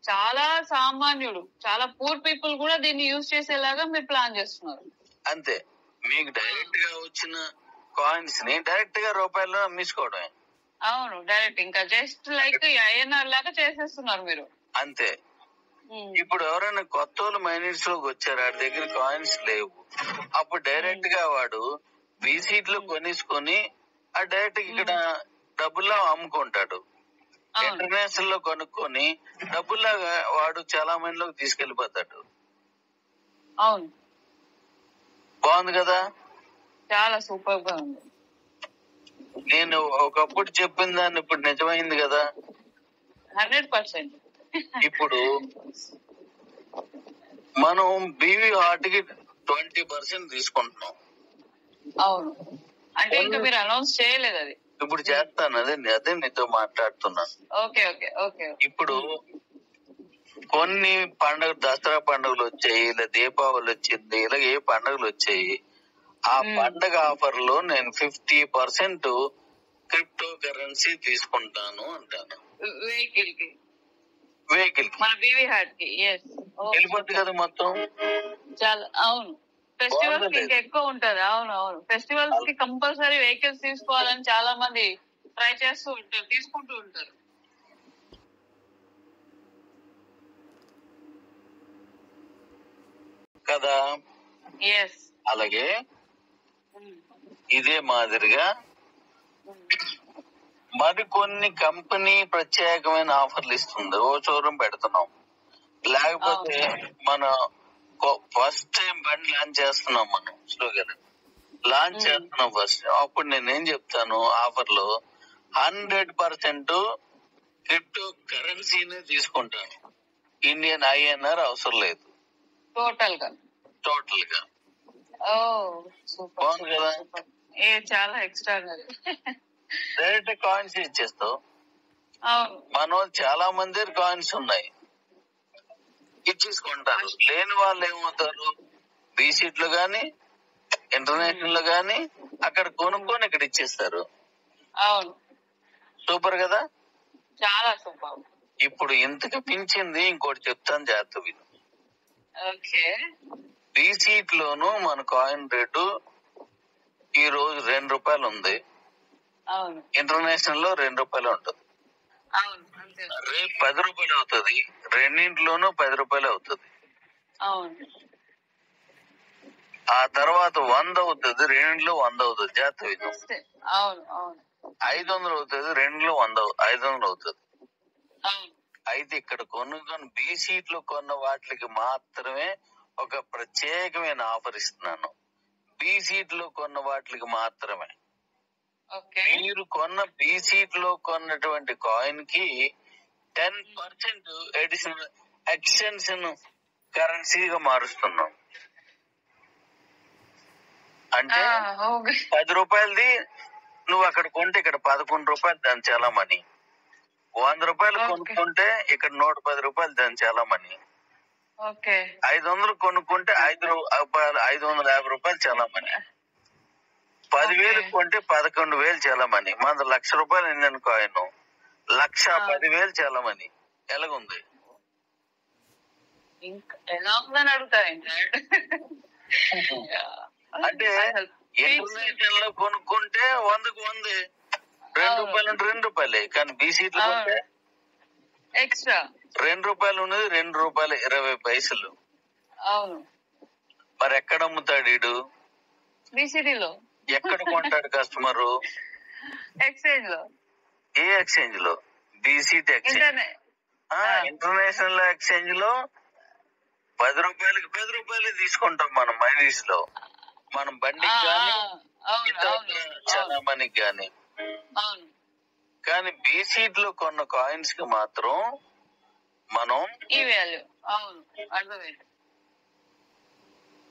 చాలా సామాన్యుడు, చాలా పూర్ పీపుల్ కూడా దీన్ని యూజ్ చేసేలాగా మీరు ప్లాన్ చేస్తున్నారు. అంతే. మీకు డైరెక్ట్ గా వచ్చిన కాయిన్స్ ని డైరెక్ట్ గా రూపాయల్లో అమ్మించుకోవడమే. అవును, డైరెక్ట్ ఇంకా జస్ట్ లైక్ ఐఎన్ఆర్ లాగా చేసేస్తున్నారు మీరు. అంతే. ఇప్పుడు ఎవరైనా కొత్త వాళ్ళు మైనీడ్స్ లోకి వచ్చారు, వాడి దగ్గర కాయిన్స్ లేవు, అప్పుడు డైరెక్ట్ గా వాడు బీసీట్లు కొనేసుకొని ఆ డైరెక్ట్ ఇక్కడ డబ్బుల్లో అమ్ముకుంటాడు. ఇంటర్నేషనల్ లో కొనుక్కొని డబ్బుల్లో వాడు చాలా మందిలోకి తీసుకెళ్లిపోతాడు. అవును, బాగుంది కదా. చాలా సూపర్ గా ఉంది. నేను ఒకప్పుడు చెప్పిన దాన్ని ఇప్పుడు నిజమైంది కదా. 100%. ఇప్పుడు మనం బీవీ హార్ట్ కి 20% తీసుకుంటున్నాం. అవును, అంటే ఇంకా మీరు అనౌన్స్ చేయలేదు. అది ఇప్పుడు చేస్తాను. అదే నీతో మాట్లాడుతున్నాను. ఇప్పుడు కొన్ని పండుగ, దసరా పండుగలు వచ్చాయి, ఇలా దీపావళి వచ్చింది, ఇలా ఏ పండుగలు వచ్చాయి, ఆ పండుగ ఆఫర్ లో నేను 50% క్రిప్టో కరెన్సీ తీసుకుంటాను అంటాను. వెహికల్ కి వెళ్ళిపోద్ది కదా మొత్తం. చాలా. అవును, ఫెస్టివల్స్ కి ఇంకా ఎక్కువ ఉంటది. అవును, ఫెస్టివల్స్ కి కంపల్సరీ వెహికల్స్ తీసుకోవాలని చాలా మంది ట్రై చేస్తూ ఉంటారు, తీసుకుంటూ ఉంటారు కదా. అలాగే ఇదే మాదిరిగా మరికొన్ని కంపెనీ ప్రత్యేకమైన ఆఫర్లు ఇస్తుంది. ఓ షోరూమ్ పెడుతున్నాం, లేకపోతే మన ఫస్ట్ టైం బండి లాంచ్ చేస్తున్నాం, మనం స్లోగన్ లాంచ్ చేస్తున్నాం ఫస్ట్. అప్పుడు నేనేం చెప్తాను, ఆఫర్ లో 100% క్రిప్టో కరెన్సీనే తీసుకుంటాను. ఇండియన్ ఐఎన్ఆర్ అవసరం లేదు. టోటల్ గా బాగుంది కదా. చాలా ఎక్స్ట్రాడినరీ. Direct coins ఇచ్చేస్తావు. మన చాలా మంది కాయిన్స్ ఉన్నాయి, ఇచ్చేసుకుంటారు. లేని వాళ్ళు ఏమవుతారు, బీసీట్లు గాని ఇంటర్నేషనల్ లో గాని అక్కడ కొనుక్కొని ఇక్కడ ఇచ్చేస్తారు. అవును, సూపర్ కదా. చాలా సూపర్. ఇప్పుడు ఇంతకు మించింది ఇంకోటి చెప్తాను, జాగ్రత్త విను. బీసీట్ లోను మన కాయిన్ రేటు ఈ రోజు 2 రూపాయలు ఉంది. ఇంటర్నేషనల్ లో 2 రూపాయలు ఉంటుంది. రేపు 10 రూపాయలు అవుతుంది. రెండింటిలోనూ 10 రూపాయలు అవుతుంది. ఆ తర్వాత 100 అవుతుంది, రెండింటిలో 100 అవుతుంది. జాగ్రత్త విను. 500 అవుతుంది, రెండులో 500 అవుతుంది. అయితే ఇక్కడ కొనుక్కొని బి సీట్లు కొన్న వాటికి మాత్రమే ఒక ప్రత్యేకమైన ఆఫర్ ఇస్తున్నాను. బి సీట్లో కొన్న వాటికి మాత్రమే. మీరు కొన్న బి సీట్లో కొన్నటువంటి కాయిన్ కి 10% అడిషనల్ ఎక్స్టెన్షన్ కరెన్సీగా మారుస్తున్నాం. అంటే 10 రూపాయలది నువ్వు అక్కడ కొంటే ఇక్కడ 11 రూపాయలు దాని చాలా మనీ. 100 రూపాయలు కొనుక్కుంటే ఇక్కడ 110 రూపాయలు దాని చాలా మనీ. 500 కొనుక్కుంటే 550 రూపాయలు చాలా మనీ. 10,000 కొంటే 11,000 చాలా మనీ. మన 1,00,000 రూపాయలు ఇండియన్ కాయిన్ 1,10,000 చాలా మనీ. ఎలాగుంది? ఎలా ఉందని అడుగుతారు. అంటే ఇంటర్నేషనల్ లో కొనుక్కుంటే 100కు 100, 2 రూపాయలు ఉంటే 2 రూపాయలే. కానీ బి సీట్లు కొంటే ఎక్స్ట్రా 2 రూపాయలు ఉన్నది 2 రూపాయలు 20 పైసలు. అవును. మరి ఎక్కడ అమ్ముతాడు వీడు? బీసీడీలో. ఎక్కడ కొంటాడు కస్టమరు? ఎక్స్చేంజ్ లో. ఏ ఎక్స్చేంజ్ లో? BCT exchange. ఇంటర్నేషనల్ ఎక్స్చేంజ్ లో 10 రూపాయలకి 10 రూపాయలు తీసుకుంటాం మనం మైనీస్ లో. మనం బండికి కానీ చాలా మనకి కానీ. కానీ బీసీట్ లో కొన్న కాయిన్స్ కి మాత్రం మనం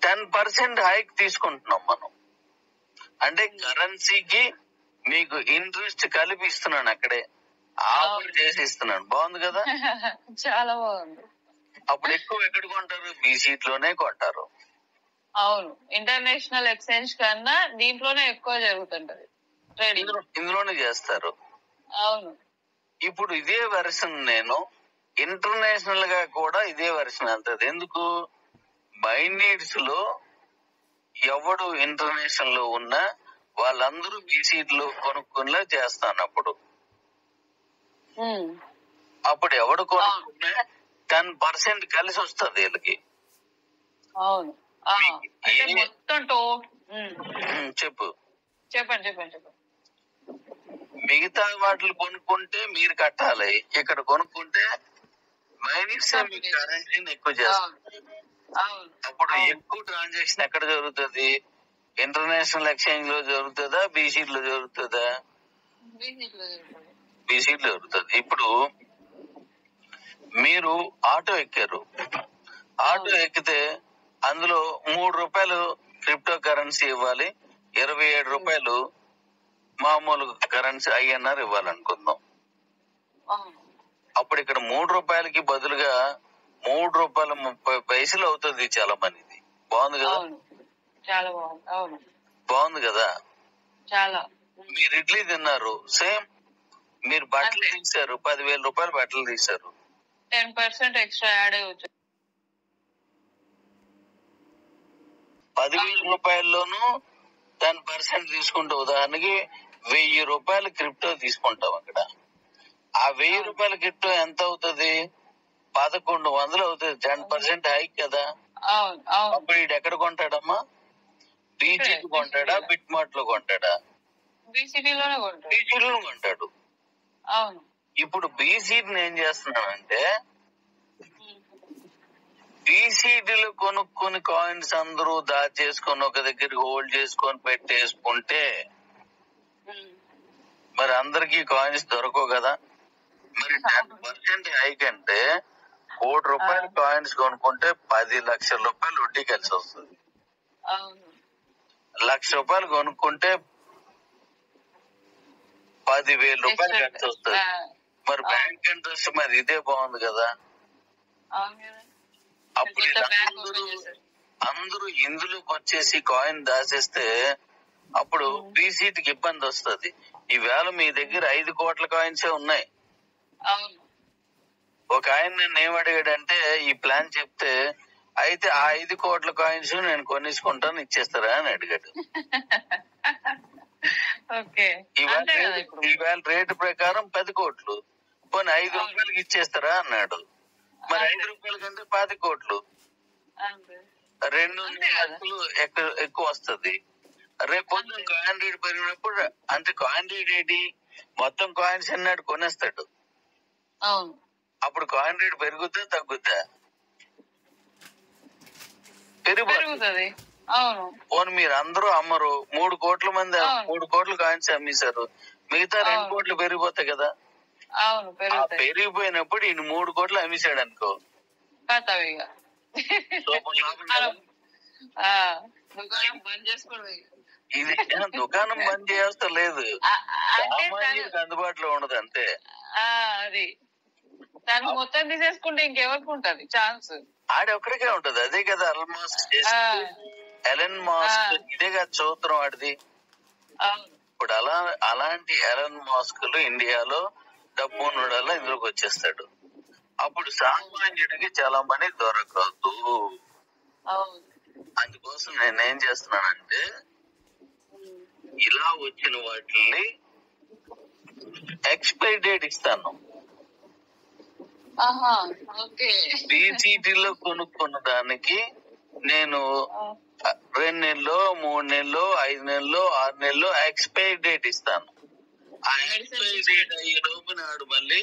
10% హైక్ తీసుకుంటున్నాం మనం. అంటే కరెన్సీకి మీకు ఇంట్రెస్ట్ కలిపి ఇస్తున్నాను, అక్కడే ఆఫర్ చేసి ఇస్తున్నాను. బాగుంది కదా? చాలా బాగుంది. అప్పుడు ఎక్కువ ఎక్కడ కొంటారు? బీసీట్ లోనే కొంటారు. అవును. ఇంటర్నేషనల్ ఎక్స్చేంజ్ కన్నా దీంట్లోనే ఎక్కువ జరుగుతుంటది. ఇందులోనే చేస్తారు. అవును. ఇప్పుడు ఇదే వెర్షన్ నేను ఇంటర్నేషనల్ గా కూడా ఇదే వెర్షన్ వెళ్తుంది. ఎందుకు? మైనీడ్స్ లో ఎవడు ఇంటర్నేషనల్ లో ఉన్నా వాళ్ళందరూ బీసీట్ లో కొనుక్కునేలా చేస్తాను. అప్పుడు ఎవడు కొనుక్కున్నా 10% కలిసి వస్తుంది వీళ్ళకి. అవును. చెప్పు. చెప్పండి. మిగతా వాటిని కొనుక్కుంటే మీరు కట్టాలి, ఇక్కడ కొనుక్కుంటే మైనీడ్స్ కరెన్సీని ఎక్కువ చేస్తారు. అప్పుడు ఎక్కువ ట్రాన్సాక్షన్ ఎక్కడ జరుగుతుంది? ఇంటర్నేషనల్ ఎక్స్చేంజ్ లో జరుగుతుందా, బీసీట్ లో జరుగుతుందా? బీసీట్ లో జరుగుతుంది. ఇప్పుడు మీరు ఆటో ఎక్కారు, ఆటో ఎక్కితే అందులో 3 రూపాయలు క్రిప్టో కరెన్సీ ఇవ్వాలి, 27 రూపాయలు మామూలు కరెన్సీ INR ఇవ్వాలనుకుందాం. అప్పుడు ఇక్కడ 3 రూపాయలకి బదులుగా 3 రూపాయల 30 పైసలు అవుతుంది చాలా మంది. బాగుంది కదా? చాలా బాగుంది. అవును, బాగుంది కదా? చాలా. మీరు ఇడ్లీ తిన్నారు, సేమ్. మీరు బట్టలు తీశారు, 10,000 రూపాయలు బట్టలు తీశారు, 10% ఎక్స్ట్రా యాడ్ అయ్యొచ్చు. 10,000 రూపాయల్లోనూ 10% తీసుకుంటే ఉదాహరణకి 1,000 రూపాయలు క్రిప్టో తీసుకుంటాం. అక్కడ ఆ 1,000 రూపాయల క్రిప్టో ఎంత అవుతుంది? 1,100 అవుతుంది. 10% హైక్ కదా? అప్పుడు వీడు ఎక్కడ కొంటాడమ్మా? బీసీటీ కొంటాడా, బిట్ మార్ట్ లో కొంటాడా? బీసీటీలోనే కొంటాడు. అవును. ఇప్పుడు బీసీటీని ఏం చేస్తున్నానంటే బీసీటీలు కొనుక్కొని కాయిన్స్ అందరూ దాచేసుకొని ఒక దగ్గర హోల్డ్ చేసుకొని పెట్టేసుకుంటే మరి అందరికి కాయిన్స్ దొరకవు కదా? మరి 10% హైక్ అంటే 1,00,00,000 రూపాయల కాయిన్స్ కొనుక్కుంటే 10 లక్షల రూపాయలు వడ్డీ కలిసి వస్తుంది. 1,00,000 రూపాయలు కొనుక్కుంటే 10,000 రూపాయలు ఖర్చు వస్తుంది. మరి బ్యాంక్ ఇంట్రెస్ట్ మరి ఇదే బాగుంది కదా? అప్పుడు అందరూ ఇందులోకి వచ్చేసి కాయిన్ దాచేస్తే అప్పుడు బీసీటీకి ఇబ్బంది వస్తుంది. ఈవేళ మీ దగ్గర 5 కోట్ల కాయిన్సే ఉన్నాయి. ఒక ఆయన నన్ను ఏమడిగాడంటే ఈ ప్లాన్ చెప్తే, అయితే ఆ 5 కోట్ల కాయిన్స్ నేను కొనేసుకుంటాను, ఇచ్చేస్తారా అని అడిగాడు. ఈవేళ రేటు ప్రకారం 10 కోట్లు, పోనీ 5 రూపాయలకి ఇచ్చేస్తారా అన్నాడు. మరి 5 రూపాయల కంటే 10 కోట్లు, 2 లక్షలు ఎక్కువ వస్తుంది. రేపు పొద్దున కాయిన్ రేట్ పెరిగినప్పుడు అంటే కాయిన్ రేట్ ఏంటి? మొత్తం కాయిన్స్ అన్నాడు కొనేస్తాడు. అప్పుడు కాయిన్ రేట్ పెరుగుద్దా తగ్గుద్దా? పెరుగుతుంది. అవును. పోనీ మీరు అందరూ అమ్మరు, 3 కోట్ల మంది 3 కోట్ల కాయిన్స్ అమ్మేశారు, మిగతా 2 కోట్లు పెరిగిపోతాయి కదా. అవును, పెరిగిపోయినప్పుడు ఈయన 3 కోట్లు అమ్మేశాడు అనుకో, దుకాణం బంద్ చేసుకోవడం. ఇది దుకాణం బంద్ చేస్తా లేదు, సామాన్యుడికి అందుబాటులో ఉండదు అంతే. అది తను మొత్తం తీసేసుకుంటే ఇంకెవరికి ఉంటది ఛాన్స్? ఆడొక్కడికే ఉంటది. అదే కదా ఎలన్ మాస్క్, ఇదే కదా చూత్రం ఆడిది. ఇప్పుడు అలాంటి ఎలన్ మాస్కులు ఇండియాలో డబ్బు ఉన్నోడల్లా ఇందులోకి వచ్చేస్తాడు. అప్పుడు సామాన్యుడికి చాలా మనీ దొరకదు. అందుకోసం నేనేం చేస్తున్నానంటే, ఇలా వచ్చిన వాటిని ఎక్స్పైరీ డేట్ ఇస్తాను. బీసీటీలో కొనుక్కున్న దానికి నేను 2 నెలలు, 3 నెలలు, 5 నెలలు, 6 నెలలు ఎక్స్పైరీ డేట్ ఇస్తాను. ఆ ఎక్స్పైరీ డేట్ అయ్యే లోపు నాడు మళ్ళీ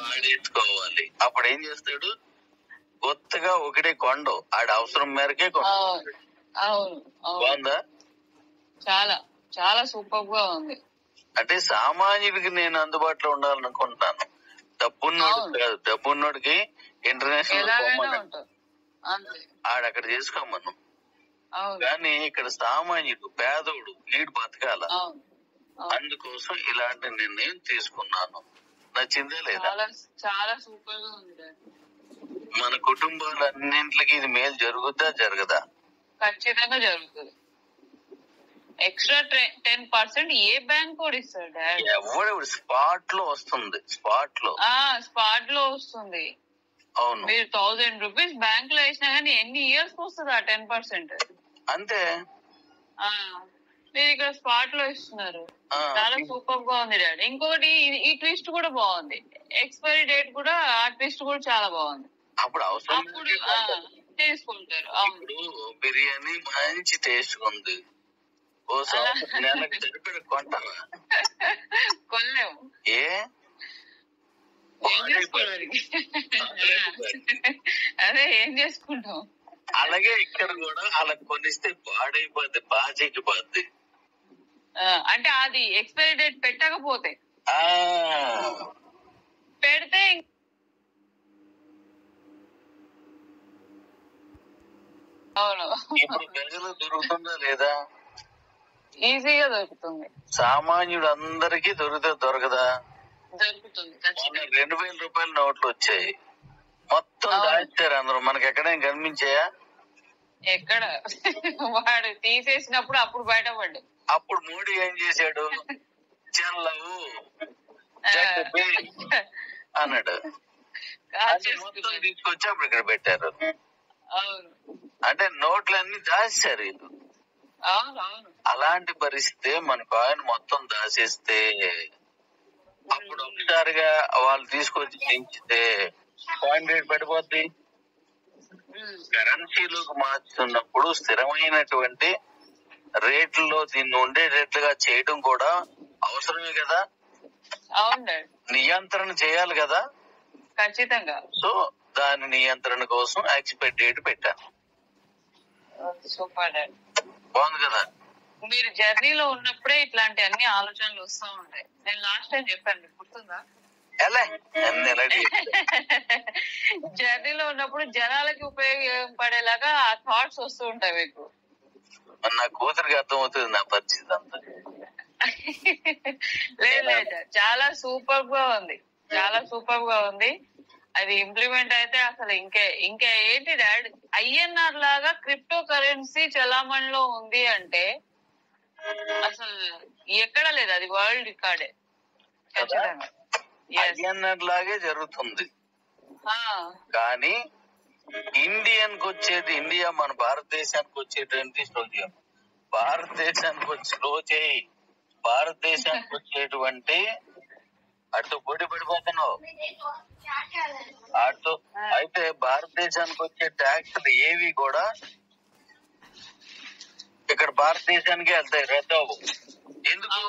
వాడేసుకోవాలి. అప్పుడు ఏం చేస్తాడు, కొత్తగా ఒకటే కొండ ఆడ అవసరం మేరకే కొండ. బాగుందా? చాలా చాలా సూపర్ గా ఉంది. అంటే సామాన్యుడికి నేను అందుబాటులో ఉండాలనుకుంటున్నాను. డబ్బున్నోడు కాదు, డబ్బున్నోడికి ఇంటర్నేషనల్ ఆడక్కడ చేసుకోమను. కానీ ఇక్కడ సామాన్యుడు, పేదోడు, వీడు బతకాల. అందుకోసం ఇలాంటి నిర్ణయం తీసుకున్నాను. నచ్చిందే లేదా? చాలా సూపర్ గా ఉంది. మన కుటుంబాలన్నింటికి ఇది మేలు జరుగుద్దా జరగదా? ఖచ్చితంగా జరుగుతుంది. ఎక్స్ట్రా 10% ఏ బ్యాంక్ కూడా ఇస్తాడు డాడ్? ఎవడు స్పాట్ లో వస్తుంది, స్పాట్ లో వస్తుంది. అవును, మీరు 1000 రూపీస్ బ్యాంక్ లో వేసినా కానీ ఎన్ని ఇయర్స్ వస్తుంది ఆ 10%? అంతే. మీరు ఇక్కడ స్పాట్ లో ఇస్తున్నారు. చాలా సూపర్ గా ఉంది డాడీ. ఇంకొకటి ఈ ట్విస్ట్ కూడా బాగుంది, ఎక్స్పైరీ డేట్ కూడా, ఆ ట్విస్ట్ కూడా చాలా బాగుంది. అప్పుడు అవసరం తీసుకుంటారు. ఇప్పుడు బిర్యానీ మంచి టేస్ట్ ఉంది, ఓ నెలకు సరిపడ కొంటారా? కొనలేము. అదే ఏం చేసుకుంటాం. అలాగే ఇక్కడ కూడా అలా కొనిస్తే పాడైపోద్ది, బాజెక్కిపోద్ది. అంటే అది ఎక్స్పైరీ డేట్ పెట్టకపోతే, పెడితే అవును. ఇప్పుడు గజలు దొరుకుతుందా లేదా? ఈజీగా దొరుకుతుంది. సామాన్యుడు అందరికీ దొరకదా? దొరుకుతుంది. 2000 రూపాయల నోట్లు వచ్చాయి, మొత్తం దాచారు అందరూ. మనకి ఎక్కడైనా కనిపించాయా? ఎక్కడ? వాడు తీసేసినప్పుడు అప్పుడు బయటపడ్డు. అప్పుడు మోడీ ఏం చేశాడు, చెల్లవు అన్నాడు. మొత్తం తీసుకొచ్చి అప్పుడు ఇక్కడ పెట్టారు. అంటే నోట్లన్నీ దాచేశారు వీళ్ళు. అలాంటి పరిస్థితి మన కాయిన్ మొత్తం దాచేస్తే, అప్పుడు ఒకసారిగా వాళ్ళు తీసుకొచ్చి పెంచితే కాయిన్ రేట్ పడిపోద్ది. కరెన్సీలోకి మార్చుతున్నప్పుడు స్థిరమైనటువంటి రేట్లలో దీన్ని ఉండేటట్లుగా చేయడం కూడా అవసరమే కదా. నియంత్రణ చేయాలి కదా. ఖచ్చితంగా. సో దాని నియంత్రణ కోసం ఎక్స్పైరీ డేట్ పెట్టాను. సూపర్. బాగుంది కదా. మీరు జర్నీలో ఉన్నప్పుడే ఇట్లాంటి అన్ని ఆలోచనలు వస్తూ ఉంటాయి. నేను లాస్ట్ టైం చెప్పాను, గుర్తుందా? జర్నీలో ఉన్నప్పుడు జనాలకి ఉపయోగపడేలాగా ఆ థాట్స్ వస్తూ ఉంటాయి మీకు. నా కూతురికి అర్థమవుతుంది నా పరిస్థితి అంతా. లేదు, చాలా సూపర్ గా ఉంది, చాలా సూపర్ గా ఉంది. అది ఇంప్లిమెంట్ అయితే అసలు ఇంకా ఏంటి డాడ్, ఐఎన్ఆర్ లాగా క్రిప్టో కరెన్సీ చలామణిలో ఉంది అంటే అసలు ఎక్కడ లేదు. అది వరల్డ్ రికార్డే. ఐఎన్ఆర్ లాగే జరుగుతుంది. కానీ ఇండియన్కి వచ్చేది, ఇండియా మన భారతదేశానికి వచ్చేటువంటి స్లోజం, భారతదేశానికి వచ్చేటువంటి అటు పొడి పడిపోతున్నావు అటు. అయితే భారతదేశానికి వచ్చే ట్యాక్స్లు ఏవి కూడా ఇక్కడ భారతదేశానికి వెళ్తాయి, రద్దవు. ఎందుకు?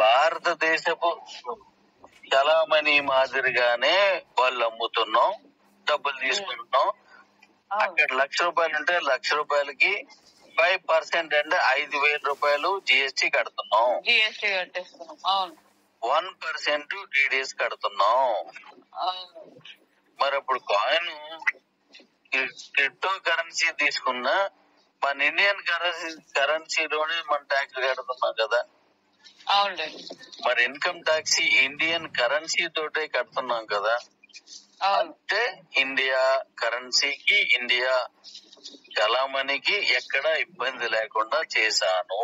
భారతదేశపు చలామణి మాదిరిగానే వాళ్ళు అమ్ముతున్నాం, డబ్బులు తీసుకుంటున్నాం. అక్కడ ₹1,00,000 ఉంటే ₹1,00,000కి 5% అంటే ₹5,000 GST కడుతున్నాం. 1% TDS కడుతున్నాం. మరి అప్పుడు కాయిన్ క్రిప్టో కరెన్సీ తీసుకున్నా మన ఇండియన్ కరెన్సీలోనే మన ట్యాక్స్ కడుతున్నాం కదా. మరి ఇన్కమ్ ట్యాక్స్ ఇండియన్ కరెన్సీ తోటే కడుతున్నాం కదా. అంటే ఇండియా కరెన్సీకి, ఇండియా చలామణికి ఎక్కడ ఇబ్బంది లేకుండా చేశాను.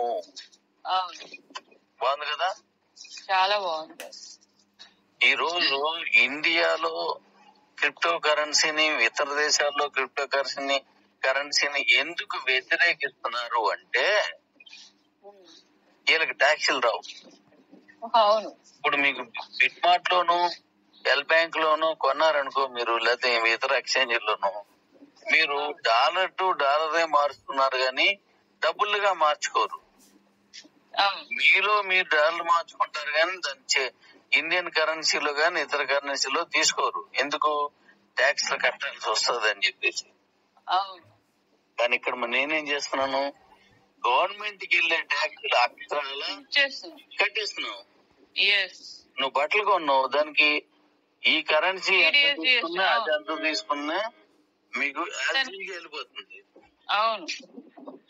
బాగుంది కదా, చాలా బాగుంది. ఈ రోజు ఇండియాలో క్రిప్టో కరెన్సీని, ఇతర దేశాల్లో క్రిప్టో కరెన్సీని ఎందుకు వ్యతిరేకిస్తున్నారు అంటే వీళ్ళకి ట్యాక్సులు రావు. ఇప్పుడు మీకు బిట్మార్ట్ లోను, ఎల్ బ్యాంక్ లోను కొన్నారనుకో మీరు, లేకపోతే ఇతర ఎక్స్చేంజ్లోను, మీరు డాలర్ టు డాలరే మారుస్తున్నారు కానీ డబ్బులుగా మార్చుకోరు. మీరు డాలర్ మార్చుకుంటారు కానీ దాని ఇండియన్ కరెన్సీలో కానీ ఇతర కరెన్సీలో తీసుకోరు. ఎందుకు? ట్యాక్స్ కట్టాల్సి వస్తుంది అని చెప్పేసి. కానీ ఇక్కడ నేనేం చేస్తున్నాను, గవర్నమెంట్ కి వెళ్ళే ట్యాక్స్ అక్షరాల కట్టేస్తున్నావు. నువ్వు బట్టలు కొన్నావు, దానికి ఈ కరెన్సీ ఎంత తీసుకున్నా అది ఎంత తీసుకున్నా మీకు వెళ్ళిపోతుంది.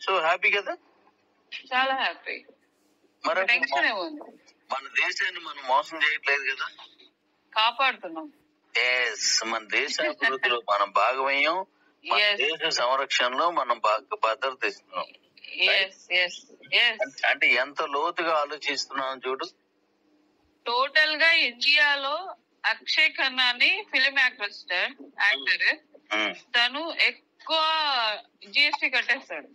సో హ్యాపీ కదా, చాలా హ్యాపీ. మరి మన దేశాన్ని మనం మోసం చేయట్లేదు కదా, కాపాడుతున్నాం. మన దేశ అభివృద్ధిలో మనం భాగమయ్యాం, మన దేశ సంరక్షణలో మనం భద్రత ఇస్తున్నాం. అంటే ఎంత లోతుగా ఆలోచిస్తున్నాం చూడు. టోటల్ గా ఇండియాలో అక్షయ్ ఖన్నా అని ఫిలిం యాక్టర్, తను ఎక్కువ జిఎస్టీ కట్టేస్తాడు.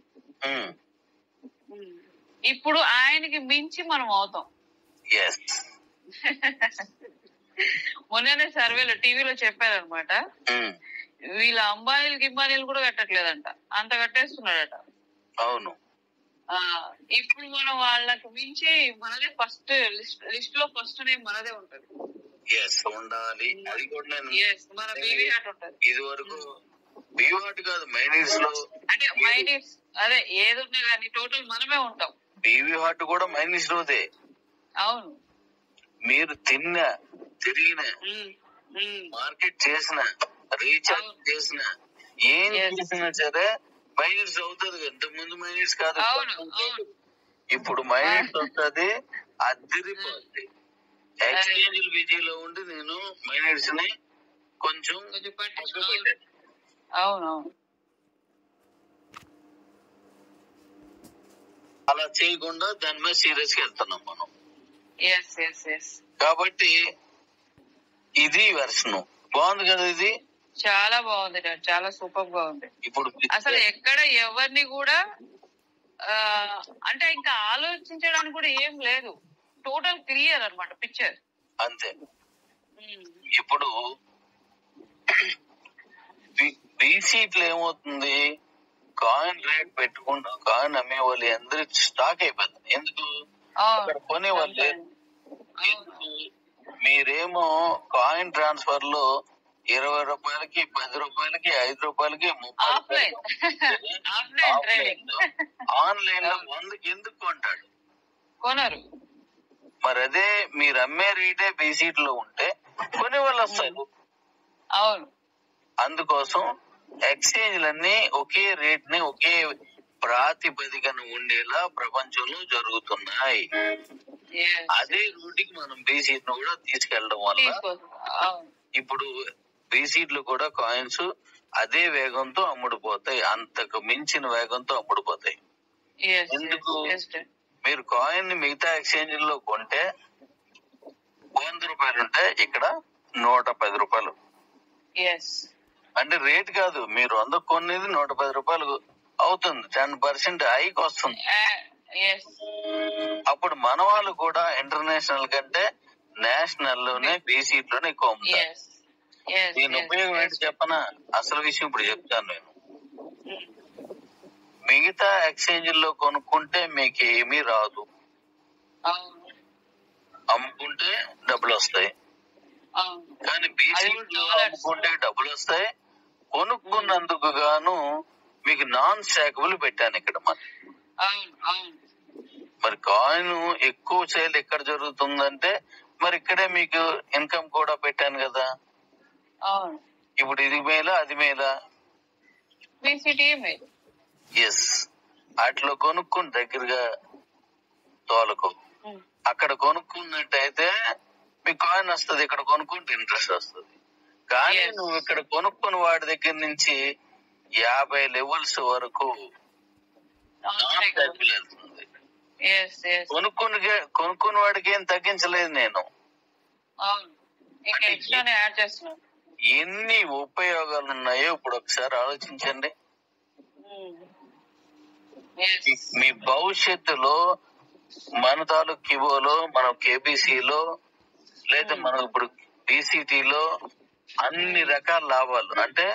ఇప్పుడు ఆయనకి మించి మనం అవుతాం. మొన్ననే సర్వేలో టీవీలో చెప్పారనమాట, వీళ్ళ అంబానీలు కూడా కట్టట్లేదంట, అంత కట్టేస్తున్నాడట. అవును. ఇప్పుడు మనం వాళ్ళకి మించి మనదే ఫస్ట్ లిస్ట్ లో ఫస్ట్ నేమ్ మనదే ఉంటది. ఉండాలి. అది కూడా మన బీవీ హాట్ ఉంటది. ఇది వరకు బీవీ హాట్ కాదు, మైనీస్ లో, అంటే మైనీస్ అదే ఏది ఉన్నా కానీ టోటల్ మనమే ఉంటాం. బీవీ హాట్ కూడా మైనీస్ లోదే. అవును. మీరు తిరిగిన మార్కెట్ చేసిన, రీఛార్జ్ చేసిన, ఏం చేసినా సరే మైనీస్ అవుతుంది. ఇంతకు ముందు మైనీస్ కాదు, ఇప్పుడు మైనీస్ వస్తుంది. అదిరిపోద్ది. ఎక్స్చేంజ్ బిజీలో ఉండి నేను మైనీస్ ని కొంచెం అలా చేయకుండా దాని మీద సీరియస్ గా వెళ్తున్నాం మనం. కాబట్టి ఇది వెర్షన్ బాగుంది కదా, ఇది చాలా బాగుంది, చాలా సూపర్ గా ఉంది. ఇప్పుడు అసలు ఎక్కడ ఎవరిని కూడా అంటే ఇంకా ఆలోచించడానికి కూడా ఏం లేదు, టోటల్ క్లియర్ అన్నమాట పిక్చర్. అంతే. ఇప్పుడు బీసీట్లో ఏమవుతుంది, కాయిన్ రేట్ పెట్టుకుంటూ కాయిన్ అమ్మే వాళ్ళు అందరికి స్టాక్ అయిపోతుంది. ఎందుకు? అక్కడ కొనే వాళ్ళే. మీరేమో కాయిన్ ట్రాన్స్ఫర్ లో ₹20, ₹10, ₹5, ఆన్లైన్ లో 100కి ఎందుకు కొంటాడు? కొనరు. మరి అదే మీరు అమ్మే రేటే బీసీట్ లో ఉంటే కొనే వాళ్ళు వస్తారు. అవును. అందుకోసం ఎక్స్చేంజ్లన్నీ ఒకే రేట్ ని, ఒకే ప్రాతిపదికన ఉండేలా ప్రపంచంలో జరుగుతున్నాయి. అదే రూట్కి మనం బీసీట్ ను కూడా తీసుకెళ్లడం వల్ల ఇప్పుడు బీసీట్లు కూడా కాయిన్స్ అదే వేగంతో అమ్ముడుపోతాయి, అంతకు మించిన వేగంతో అమ్ముడుపోతాయి. ఎందుకు? మీరు కాయిన్ ని మిగతా ఎక్స్చేంజ్ లో కొంటే ₹100 ఉంటే ఇక్కడ ₹110. అంటే రేట్ కాదు, మీరు 100 కొనేది ₹110 అవుతుంది. 10% హైక్ వస్తుంది. అప్పుడు మన వాళ్ళు కూడా ఇంటర్నేషనల్ కంటే నేషనల్ లోనే బీసీట్ లోనే ఎక్కువ అమ్ముతారు. దీని ఉపయోగం ఏంటి చెప్పనా? అసలు విషయం ఇప్పుడు చెప్తాను నేను. మిగతా ఎక్స్చేంజ్ లో కొనుక్కుంటే మీకు ఏమీ రాదు, అమ్ముకుంటే డబ్బులు వస్తాయి. కానీ బీసీలో అమ్ముకుంటే డబ్బులు వస్తాయి. కొనుక్కున్నందుకు గాను మీకు నాన్ స్టాకబుల్ పెట్టాను ఇక్కడ. మరి కాయిన్ ఎక్కువ సేల్ ఎక్కడ జరుగుతుందంటే మరి ఇక్కడే మీకు ఇన్కమ్ కూడా పెట్టాను కదా. ఇప్పుడు ఇది మేలా అది మేలా? ఎస్. అట్లా కొనుక్కుని దగ్గరగా తోలకు అక్కడ కొనుక్కున్నట్టయితే మీకు కాయిన్ వస్తుంది, ఇక్కడ కొనుక్కుంటే ఇంట్రెస్ట్ వస్తుంది. కానీ నువ్వు ఇక్కడ కొనుక్కుని వాడి దగ్గర నుంచి 50 లెవెల్స్ వరకు వెళ్తుంది. కొనుక్కుని వాడికి ఏం తగ్గించలేదు నేను. ఎన్ని ఉపయోగాలు ఉన్నాయో ఇప్పుడు ఒకసారి ఆలోచించండి. మీ భవిష్యత్తులో మన తాలూకు కివోలో, మనం కేబీసీలో, లేదా మనం ఇప్పుడు బీసీటీలో అన్ని రకాల లాభాలు. అంటే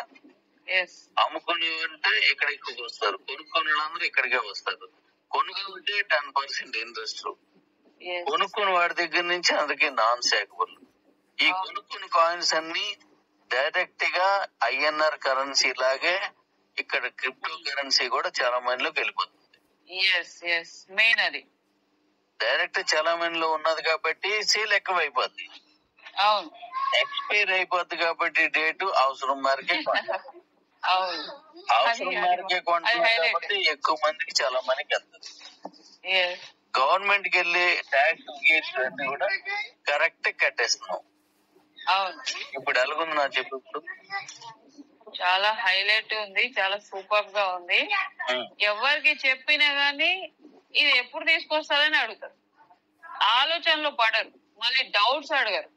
అమ్ముకుని ఉంటే ఇక్కడికి వస్తారు, కొనుక్కునే వాళ్ళందరూ ఇక్కడికే వస్తారు. కొనుక్కుంటే 10% ఇంట్రెస్ట్, కొనుక్కుని వాడి దగ్గర నుంచి అందుకే నాన్ స్టాకబుల్. ఈ కొనుక్కుని కాయిన్స్ అన్ని డైరెక్ట్ గా ఐఎన్ఆర్ కరెన్సీ లాగే ఇక్కడ క్రిప్టో కరెన్సీ కూడా చలామణిలోకి వెళ్ళిపోతుంది. డైరెక్ట్ చలామణిలో ఉన్నది కాబట్టి సేల్ ఎక్కువైపోద్ది, ఎక్స్పైర్ అయిపోద్ది కాబట్టి డేటు అవసరం మేరకే కొంటున్నారు కాబట్టి ఎక్కువ మందికి చాలా మందికి వెళ్తుంది. గవర్నమెంట్ కి వెళ్ళి ట్యాక్స్ గేట్స్ అన్ని కూడా కరెక్ట్ కట్టేస్తున్నాం. ఇప్పుడు ఎలాగుంది నా చెప్పు? ఇప్పుడు చాలా హైలైట్ ఉంది, చాలా సూపర్ గా ఉంది. ఎవరికి చెప్పినా గానీ ఇది ఎప్పుడు తీసుకొస్తారని అడుగుతారు, ఆలోచనలో పడరు, మళ్ళీ డౌట్స్ అడగరు.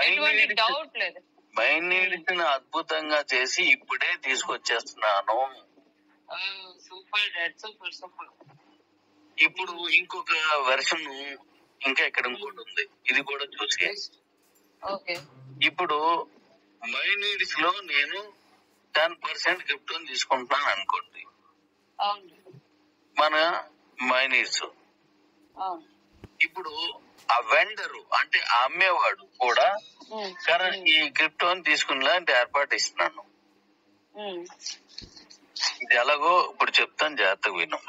ఎటువంటి డౌట్ లేదు. మైండ్ నీడ్స్ అద్భుతంగా చేసి ఇప్పుడే తీసుకొచ్చేస్తున్నాను. Super dad, super super. ఇప్పుడు ఇంకొక వెర్షన్ ఇంకా ఇక్కడ ఇంకోటి ఉంది, ఇది కూడా చూసి. ఇప్పుడు మై నీడ్స్ లో నేను 10% క్రిప్టో తీసుకుంటున్నాను అనుకోండి. మన మై నీడ్స్ ఇప్పుడు ఆ వెండరు అంటే ఆ అమ్మేవాడు కూడా ఈ క్రిప్టోని తీసుకునేలాంటి ఏర్పాటు ఇస్తున్నాను. ఇది ఎలాగో ఇప్పుడు చెప్తాను, జాగ్రత్తగా విను.